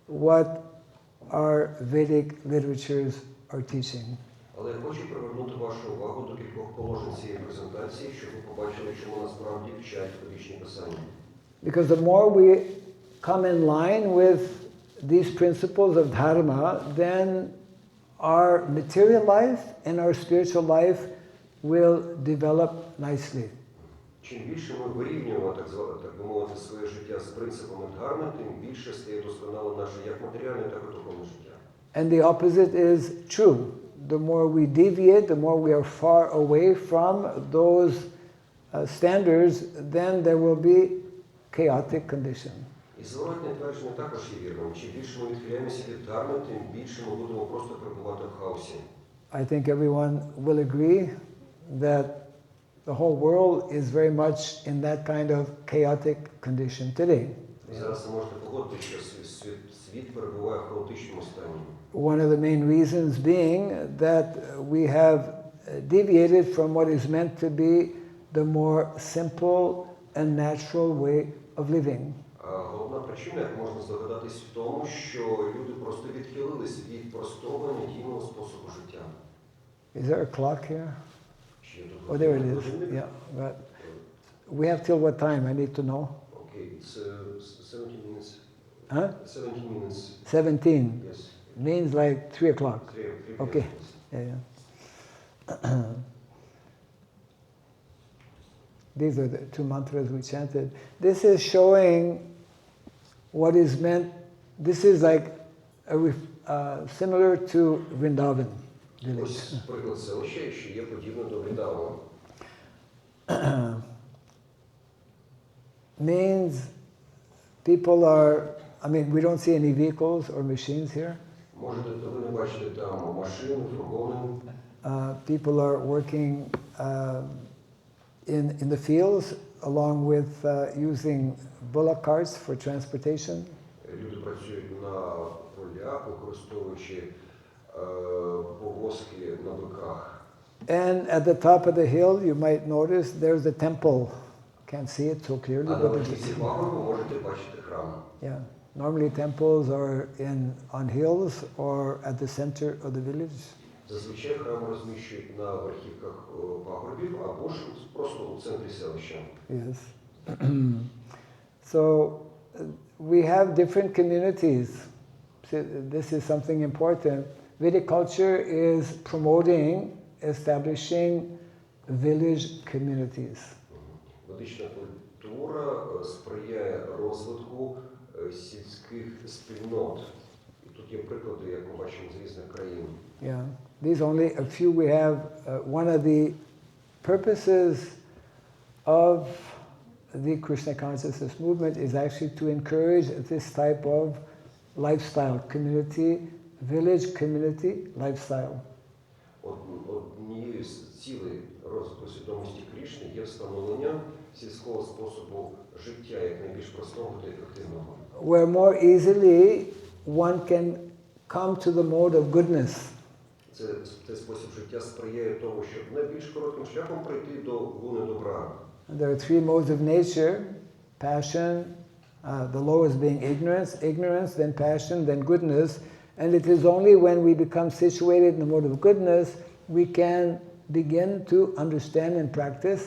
what our Vedic literatures are teaching. Але я хочу привернути вашу увагу до кількох положень цієї презентації, щоб ви побачили, чому насправді вчать ведичні писання. Because the more we come in line with these principles of dharma, then our material life and our spiritual life will develop nicely. Чим більше ми вирівнюємо, так би мовити, своє життя з принципами дхарми, тим більше стає досконалим наше як матеріальне, так і духовне життя. And the opposite is true. The more we deviate, the more we are far away from those standards, then there will be chaotic condition. І зворотне твердження також є вірним. Чим більше ми відхиляємося від дхарми, тим більше ми будемо просто перебувати в хаосі. I think everyone will agree that the whole world is very much in that kind of chaotic condition today. Зараз ви можете погодити, що світ перебуває в хаотичному стані. One of the main reasons being that we have deviated from what is meant to be the more simple and natural way of living. Головна причина, як можна здогадатись, в тому, що люди просто відхилились від простого надійного способу життя. Is there a clock here? Oh, there it is. Yeah, but we have till what time? I need to know. Okay, it's 17 minutes. Huh? 17 minutes. 17. Yes. Means like 3 o'clock. 3 Okay. Yeah. These are the 2 mantras we chanted. This is showing what is meant. This is like similar to Vrindavan village. Ось приклад селища, що є подібне до Вріндавана. Means people are, I mean, we don't see any vehicles or machines here. Можете, ви не бачите там машин, фургони. People are working in the fields along with using bullock carts for transportation. Люди працюють на полях, використовуючи повозки на биках. And at the top of the hill, you might notice there's a temple. Can't see it so clearly, А на but верхівці пагорбу можете бачити храм. yeah. Normally temples are on hills or at the center of the village. Зазвичай храми розміщують на верхівках пагорбів або ж просто у центрі селища. Yes. So we have different communities. So this is something important. Vedic culture is promoting establishing village communities. Ведична культура сприяє розвитку сільських спільнот. І тут є приклади, як ми бачимо, з різних країн. Yeah. These only a few we have. One of the purposes of the Krishna consciousness movement is actually to encourage this type of lifestyle, community, village community lifestyle. Однією з цілей розвитку свідомості Крішни є встановлення сільського способу життя як найбільш простого та ефективного. Where more easily one can come to the mode of goodness. Цей спосіб життя сприяє тому, щоб найбільш коротким шляхом прийти до гуни добра. There are 3 modes of nature: passion, the lowest being ignorance, then passion, then goodness. And it is only when we become situated in the mode of goodness we can begin to understand and practice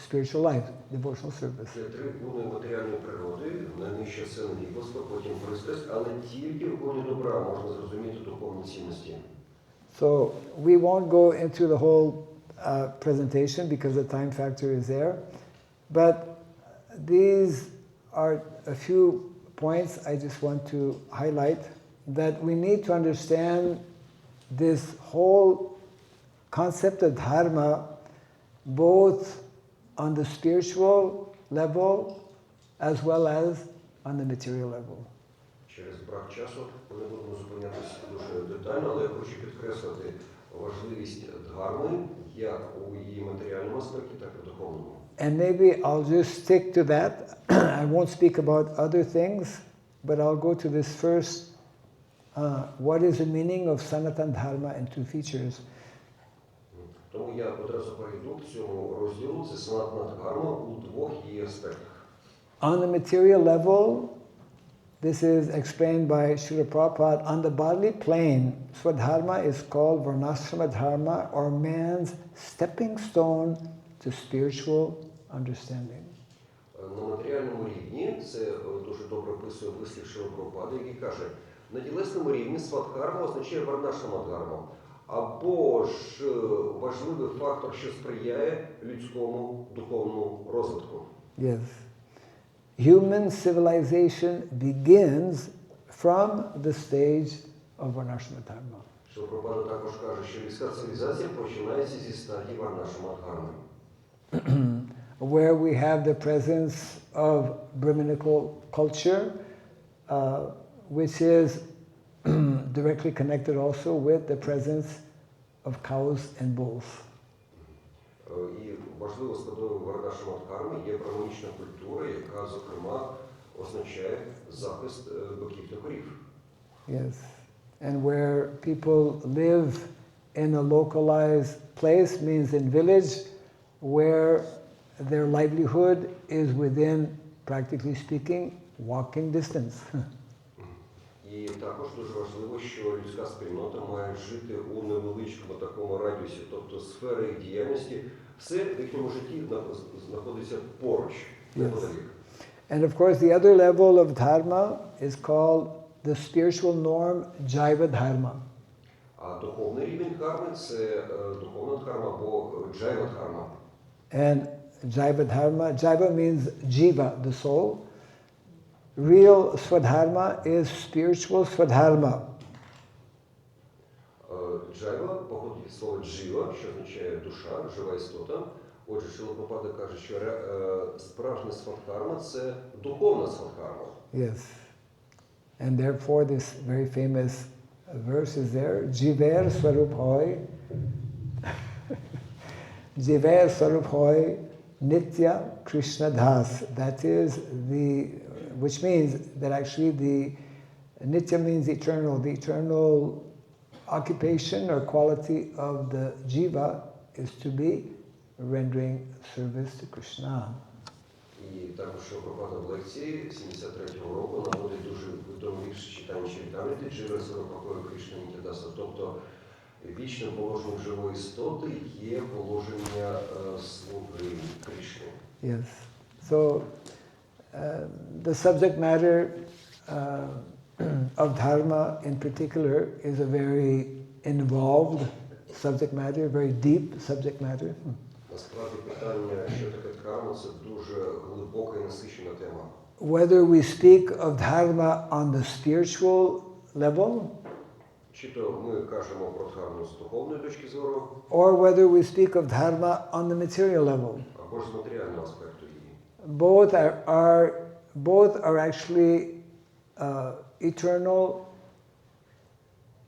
spiritual life, devotional service. Це 3 гуни матеріальної природи, найнижча це невігластво, потім пристрасть, але тільки в гуні добра можна зрозуміти духовні цінності. So we won't go into the whole presentation because the time factor is there, but these are a few points I just want to highlight, that we need to understand this whole concept of dharma both on the spiritual level as well as on the material level. Через брак часу ми не будемо зупинятися дуже детально, але я хочу підкреслити важливість дхарми як у її матеріальному аспекті, так і в духовному. And maybe I'll just stick to that. I won't speak about other things, but I'll go to this first. What is the meaning of Sanatan Dharma in 2 features? Тому я одразу перейду к цьому розділу, це санатана дхарма у 2 її аспектах. On the material level, this is explained by Srila Prabhupada. On the bodily plane, Swadharma is called Varnashrama Dharma, or man's stepping stone to spiritual understanding. На матеріальному рівні це дуже добре описує вислів Шрила Прабхупади, який каже, на тілесному рівні свадхарма означає Варнашрама Дхарма, або ж важливий фактор, що сприяє людському духовному розвитку. Yes. Human civilization begins from the stage of Varnashrama Dharma. Шрила Прабхупада також каже, що людська цивілізація починається зі стадії Варнашрама Дхарми. Where we have the presence of Brahminical culture, which is directly connected also with the presence of cows and bulls. І важливо складовою Варнашрама Дхарми є браманічна культура, яка, зокрема, означає захист биків та корів. Yes. And where people live in a localized place means in village where their livelihood is within, practically speaking, walking distance. І також дуже важливо, що людська спільнота має жити у невеличкому такому радіусі, тобто сфери їх діяльності, все в їхньому житті знаходиться поруч, неподалік. And of course the other level of dharma is called the spiritual norm Jaiva Dharma. А духовний рівень дхарми – це духовна дхарма або джайва дхарма. And Jaiva Dharma, Jaiva means jiva, the soul. Real Swadharma is spiritual Swadharma. Джайва походить від слова джива, що означає душа, жива істота. Отже, Шріла Прабхупада каже, що справжня свадхарма – це духовна свадхарма. Yes. And therefore this very famous verse is there, Jiver Swaruphoy, Jiver Swaruphoy Nitya Krishna Das. That is which means that actually the Nitya means eternal. The eternal occupation or quality of the jiva is to be rendering service to Krishna. І також Прабхупада в лекції 73-го року наводить дуже відомий вірш читання Чарітамрити Джива Сарупахою Кришна Нітядаса. Тобто вічним положенням живої істоти є положення слуги Кришни. Yes. So the subject matter of dharma in particular is a very involved subject matter, very deep subject matter. Насправді питання, що таке дхарма, це дуже глибока і насичена тема. Whether we speak of dharma on the spiritual level, Чи то ми кажемо про дхарму з духовної точки зору, or whether we speak of dharma on the material level. або ж з матеріального аспекту її. Both are actually eternal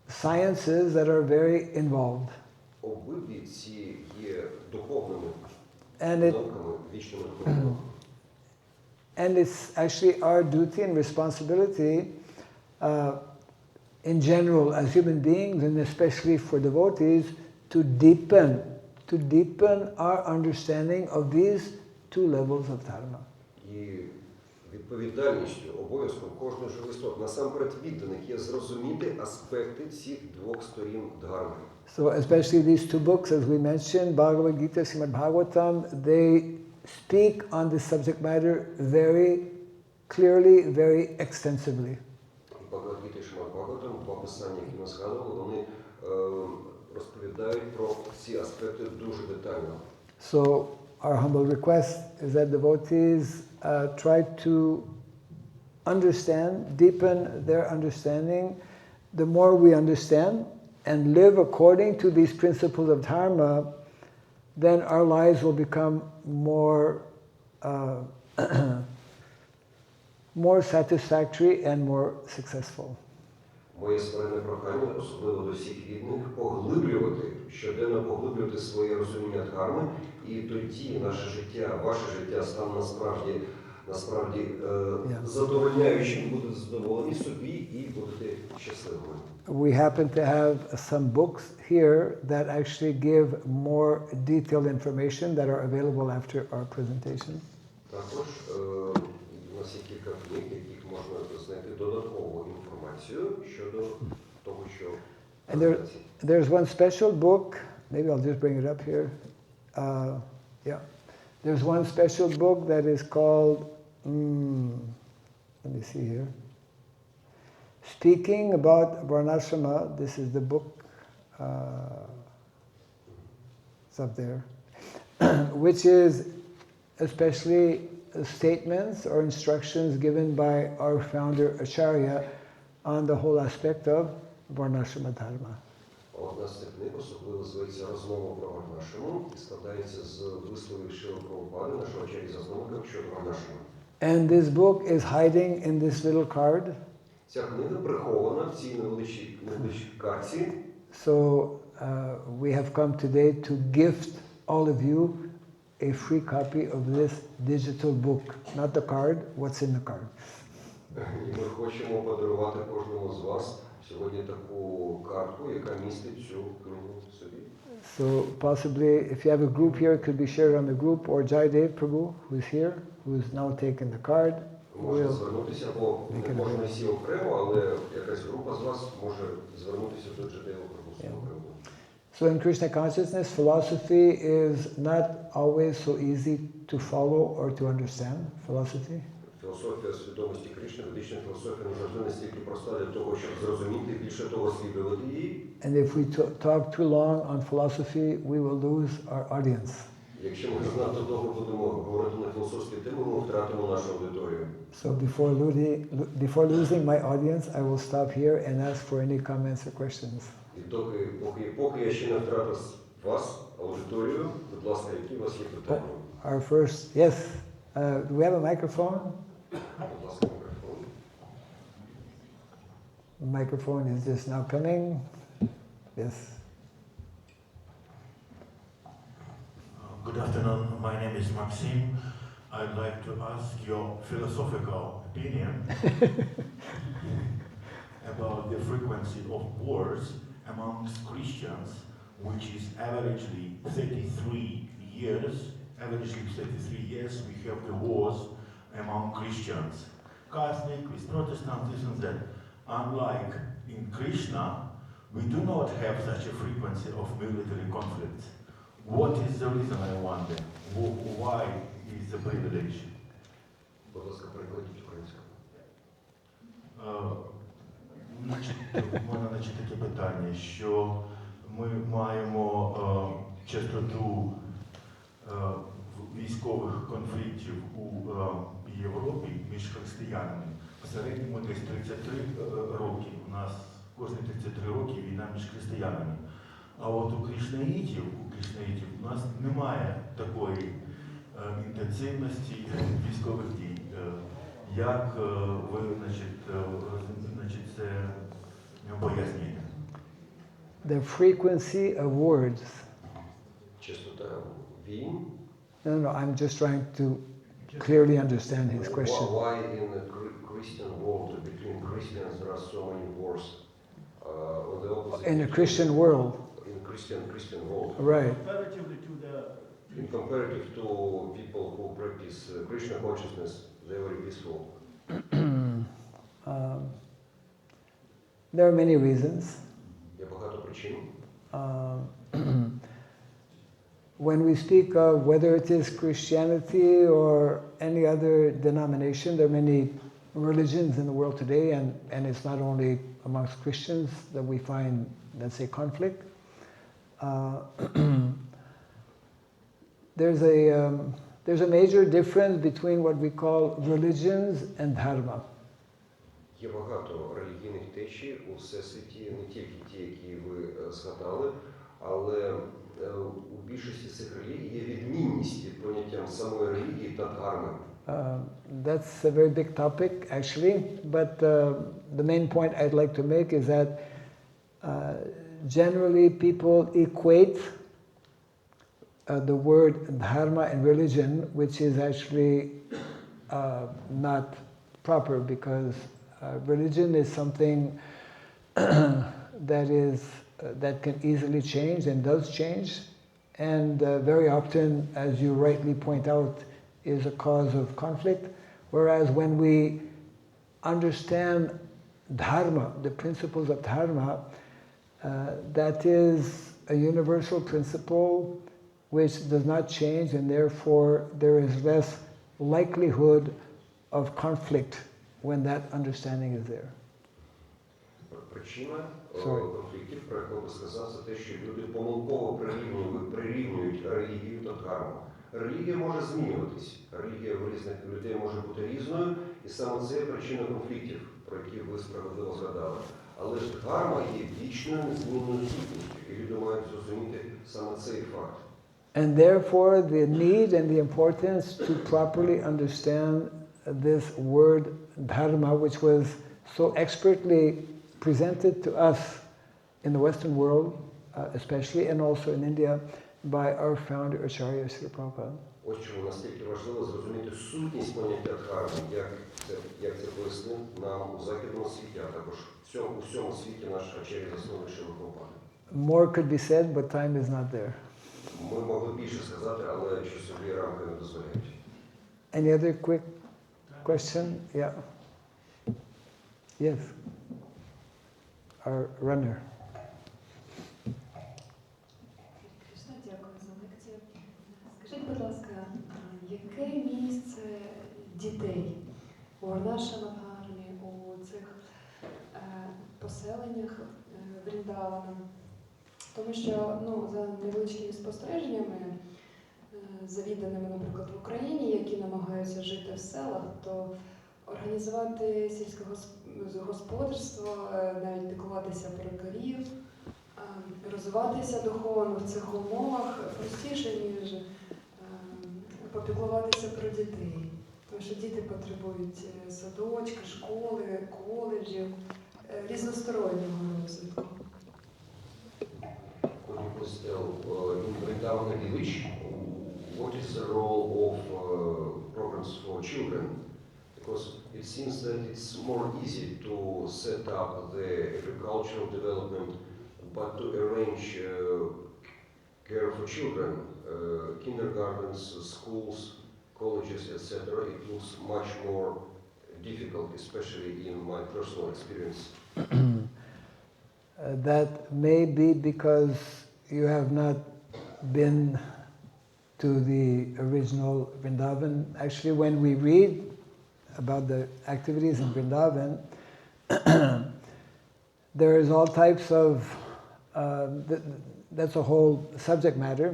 sciences that are very involved. Обидві ці є духовними And науками, вічними духовними. And it's actually our duty and responsibility in general as human beings, and especially for devotees, to deepen our understanding of these two levels of dharma. І відповідальністю, обов'язком кожної живої істоти, насамперед відданих, є зрозуміти аспекти цих двох сторін дхарми. So especially these two books, as we mentioned, Bhagavad Gita, Srimad Bhagavatam, they speak on this subject matter very clearly, very extensively. Бхагавад-гіта і Шримад Бхагаватам, два писання, які ми згадували, вони розповідають про ці аспекти дуже детально. So our humble request is that devotees try to understand, deepen their understanding. The more we understand and live according to these principles of dharma, then our lives will become more satisfactory and more successful. Моє смиренне прохання, особливо до всіх відданих, поглиблювати, щоденно поглиблювати своє розуміння дхарми, і тоді наше життя, ваше життя стане насправді задовольняючим, будете задоволені собі і будете щасливими. We happen to have some books here that actually give more detailed information that are available after our presentation. Також у нас є кілька книг, яких можна знайти додаткову інформацію щодо того, що And there's one special book, maybe I'll just bring it up here. There's one special book that is called, let me see here. Speaking about Varnashrama, this is the book, it's up there, which is especially statements or instructions given by our founder Acharya on the whole aspect of Varnashrama Dharma. Одна з цих книг особливо зветься «Розмова про Варнашраму» і складається з висловів Шріли Прабхупади, нашого ачар'ї-засновника щодо Варнашрами. And this book is hiding in this little card. Ця книга прихована в цій невеличкій картці. So we have come today to gift all of you a free copy of this digital book. Not the card, what's in the card. І ми хочемо подарувати кожному з вас сьогодні таку картку, яка містить цю книгу в собі. So possibly, if you have a group here, it could be shared on the group, or Jaidev Prabhu, who's here, who's now taken the card. Можна звернутися, або не можна всі окремо, але якась група з вас може звернутися до Джадева Прабhu окремо. So in Krishna consciousness, philosophy is not always so easy to follow or to understand. Philosophy. Філософія свідомості Кришни, ведична філософія не завжди настільки проста для того, щоб зрозуміти, більше того слідувати її. And if we talk too long on philosophy, we will lose our audience. Якщо ми занадто довго будемо говорити на філософські теми, ми втратимо нашу аудиторію. So before losing my audience, I will stop here and ask for any comments or questions. І поки я ще не втратив вас, аудиторію, будь ласка, які у вас є питання? Our first, yes, do we have a microphone? Будь ласка, мікрофон. The microphone is just now coming. Yes. Good afternoon, my name is Maxim. I'd like to ask your philosophical opinion about the frequency of wars amongst Christians, which is averagely 33 years. Averagely 33 years we have the wars among Christians. Catholic with Protestants, this and that. Unlike in Krishna, we do not have such a frequency of military conflicts. What is the reason, I wonder? Why is the privilege? Будь ласка, перекладіть українською. У мене таке питання, що ми маємо частоту військових конфліктів у Європі між християнами. В середньому десь 33 роки. У нас кожні 33 роки війна між християнами. А от у кришнаїтів у нас немає такої інтенсивності військових дій. Як ви, це пояснюєте? The frequency of words. Частота війн. No, I'm just trying to clearly understand his question. Why in the Christian world, between Christians, there are so many wars? On the opposite. In a Christian world. In Christian world. Right. Comparatively to the... In comparative to people who practice Krishna consciousness, they're very peaceful. There are many reasons. Є багато причин. When we speak of whether it is Christianity or any other denomination, there are many religions in the world today, and it's not only amongst Christians that we find, let's say, conflict. There's a major difference between what we call religions and dharma. Є багато релігійних течій у всесвіті, не тільки ті, які ви згадали, але у більшості цих релігій є відмінність від поняттям самої релігії та дхарми. That's a very big topic, actually, but the main point I'd like to make is that generally people equate the word dharma and religion, which is actually not proper, because religion is something that can easily change and does change, and very often, as you rightly point out, is a cause of conflict. Whereas when we understand dharma, the principles of dharma, that is a universal principle which does not change, and therefore there is less likelihood of conflict when that understanding is there. Причина конфліктів, про яку ви сказав, це те, що люди помилково прирівнюють релігію та дхарму. Релігія може змінюватись, релігія в різних людей може бути різною, і саме це є причина конфліктів, про які ви справедливо згадали. Але ж дхарма є вічною незмінною сутністю, і люди мають зрозуміти саме цей факт. And therefore the need and the importance to properly understand this word dharma, which was so expertly presented to us in the Western world, especially, and also in India, by our founder Acharya Srila Prabhupada. Ось чому настільки важливо зрозуміти сутність поняття дхарми, як це пояснив нам у західному світі, а також у всьому світі наш ачар'я засновник Шріла Прабхупада. More could be said, but time is not there. Ми могли більше сказати, але часові рамки не дозволяють. Any other quick question? Yeah. Yes. Our runner. Кришна, дякую за лекцію. Скажіть, будь ласка, яке місце дітей у Варнашамадхармі, у цих поселеннях Вріндавана? Тому що за невеличкими спостереженнями, завіданими, наприклад, в Україні, які намагаються жити в селах, то організувати сільське господарство, навіть піклуватися про корів, розвиватися духовно в цих умовах простіше, ніж попіклуватися про дітей. Тому що діти потребують садочки, школи, коледжів, різностороннього розвитку. Could you please tell in Vrindavan village, what is the role of programs for children? Because it seems that it's more easy to set up the agricultural development, but to arrange care for children, kindergartens, schools, colleges, etc., it looks much more difficult, especially in my personal experience. That may be because you have not been to the original Vrindavan. Actually, when we read about the activities in Vrindavan, there is all types of, that's a whole subject matter.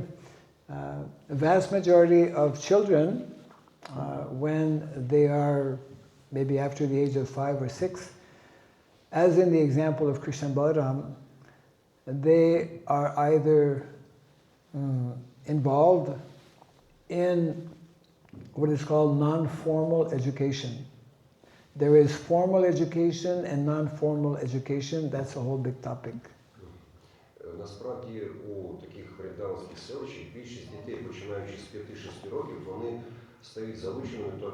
The vast majority of children, when they are maybe after the age of 5 or 6, as in the example of Krishna and Balaram, they are either involved in what is called non-formal education. There is formal education and non-formal education. That's a whole big topic. Насправді у таких вріндаванських селищах більшість дітей, починаючи з 5-6 років, вони стають залученими до,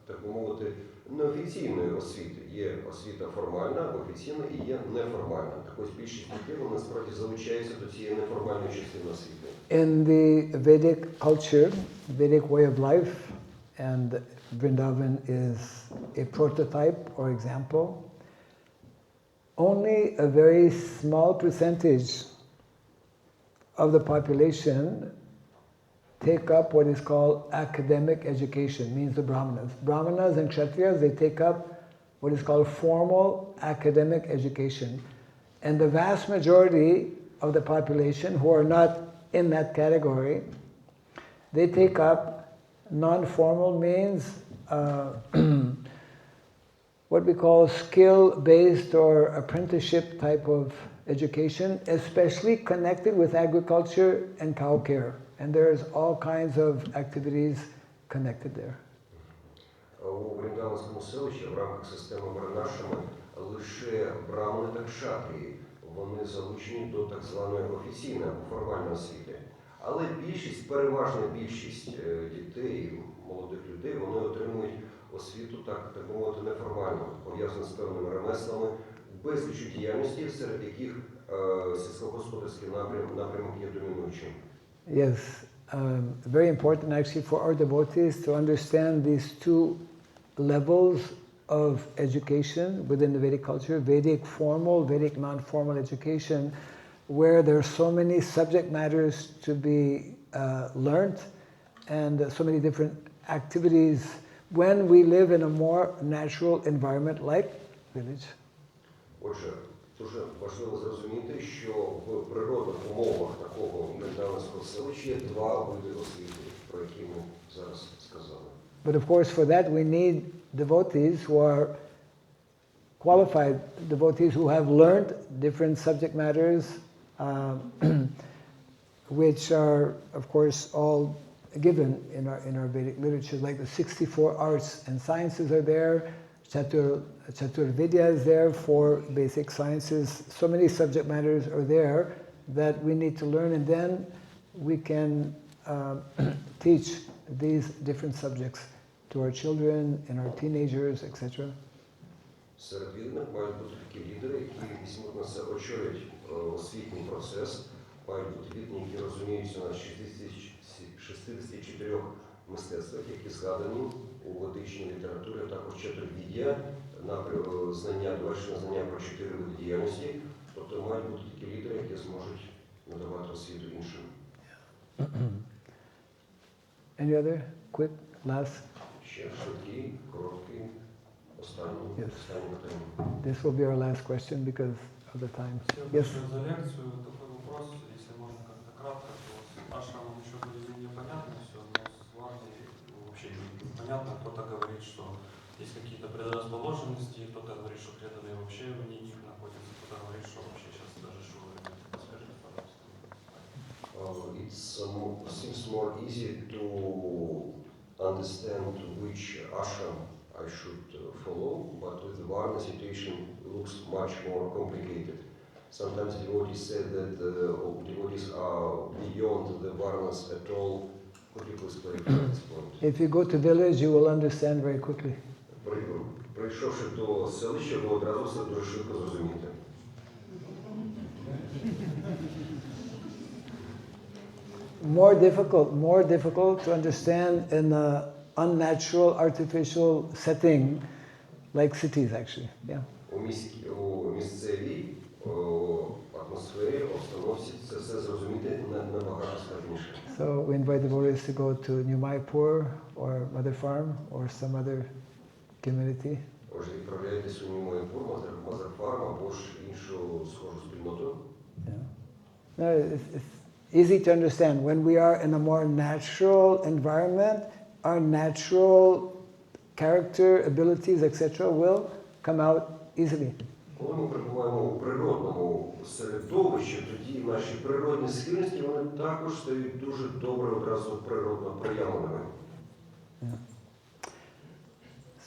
так би мовити, неофіційної освіти. Є освіта формальна, офіційна і є неформальна. Так ось більшість дітей, вони насправді залучаються до цієї неформальної частини освіти. In the Vedic culture, Vedic way of life, and Vrindavan is a prototype or example, only a very small percentage of the population take up what is called academic education, means the Brahmanas. Brahmanas and Kshatriyas, they take up what is called formal academic education. And the vast majority of the population who are not in that category, they take up non-formal means what we call skill-based or apprenticeship type of education, especially connected with agriculture and cow care. And there's all kinds of activities connected there. У Вріндаванському селищі в рамках системи Варнашами лише брамани та кшатрії, вони залучені до так званої офіційної або формальної освіти. Але більшість, переважна більшість дітей, молодих людей, вони отримують освіту, так би мовити, неформально, пов'язану з певними ремеслами, безліч діяльності, серед яких сільськогосподарський напрямок є домінуючим. Yes, very important actually for our devotees to understand these two levels of education within the Vedic culture, Vedic formal, Vedic non-formal education, where there are so many subject matters to be learnt and so many different activities when we live in a more natural environment like village. Отже, дуже важливо зрозуміти, що в природних умовах такого вріндаванського селища є два види освіти, про які ми зараз сказали. But of course for that we need devotees who are qualified, devotees who have learned different subject matters, which are of course all given in our Vedic literature, like the 64 arts and sciences are there, Chaturvidya is there for basic sciences. So many subject matters are there that we need to learn, and then we can teach these different subjects to our children and our teenagers, etc. Серед відданих мають бути такі лідери, які візьмуть на себе, очолять освітній процес, мають бути віддані, які розуміються на 64 мистецтвах, які згадані у ведичній літературі, а також чотирвіддя, знання, довершення знання про 4 види діяльності. Тобто мають бути такі лідери, які зможуть надавати освіту іншим. Any other quick last? Ще швидкий, короткий, останній питання. This will be our last question because of the time. Yes. За лекцию такой вопрос, если можно как-то кратко, то с ашрамом еще более-менее понятно все, но с варной вообще непонятно. Кто-то говорит, что есть какие-то предрасположенности, кто-то говорит, что преданные вообще вне них находятся, кто-то говорит, что вообще сейчас даже шуры. Скажите, пожалуйста. It seems more easy to understand which ashram I should follow, but with the Varna situation looks much more complicated. Sometimes devotees say that devotees are beyond the Varnas at all. Could you please clarify this point? If you go to village, you will understand very quickly. Прийшовши до селища, ви одразу все дуже швидко зрозумієте. More difficult to understand in an unnatural, artificial setting, like cities actually. Yeah. У місцевій атмосфері, обстановці це все зрозуміти набагато складніше. So we invite the devotees to go to New Maipur or Mother Farm or some other community. Отже, відправляйтесь у Нью-Майпур, Мазар Фарм або ж іншу схожу спільноту. No, it's easy to understand. When we are in a more natural environment, our natural character, abilities, etc. will come out easily. Коли ми перебуваємо у природному середовищі, тоді наші природні схильності, вони також стають дуже добре одразу природно проявленими.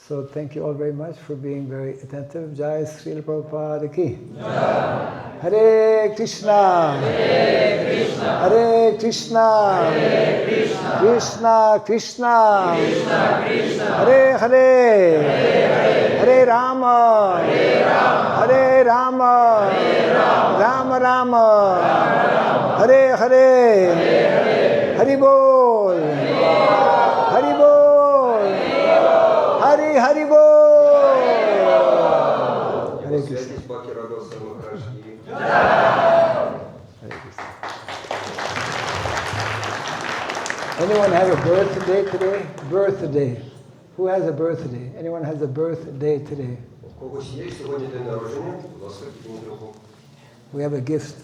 So thank you all very much for being very attentive. Jai Srila Prabhupada ki. Hare Krishna. Hare Krishna. Krishna Krishna. Hare Hare. Hare Rama. Hare Rama. Rama Rama. Hare Hare. Hari Bol. Hari Bol. Hari Hari Bol. Hare Krishna. Бхакти Раghava Самахарашки. Hare Krishna. Anyone have a birthday today? Birthday. Who has a birthday? Anyone has a birthday today? У когось є сьогодні день народження? Будь ласка, підніміть руку. We have a gift.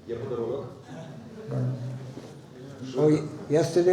Є подарунок? Oh, yesterday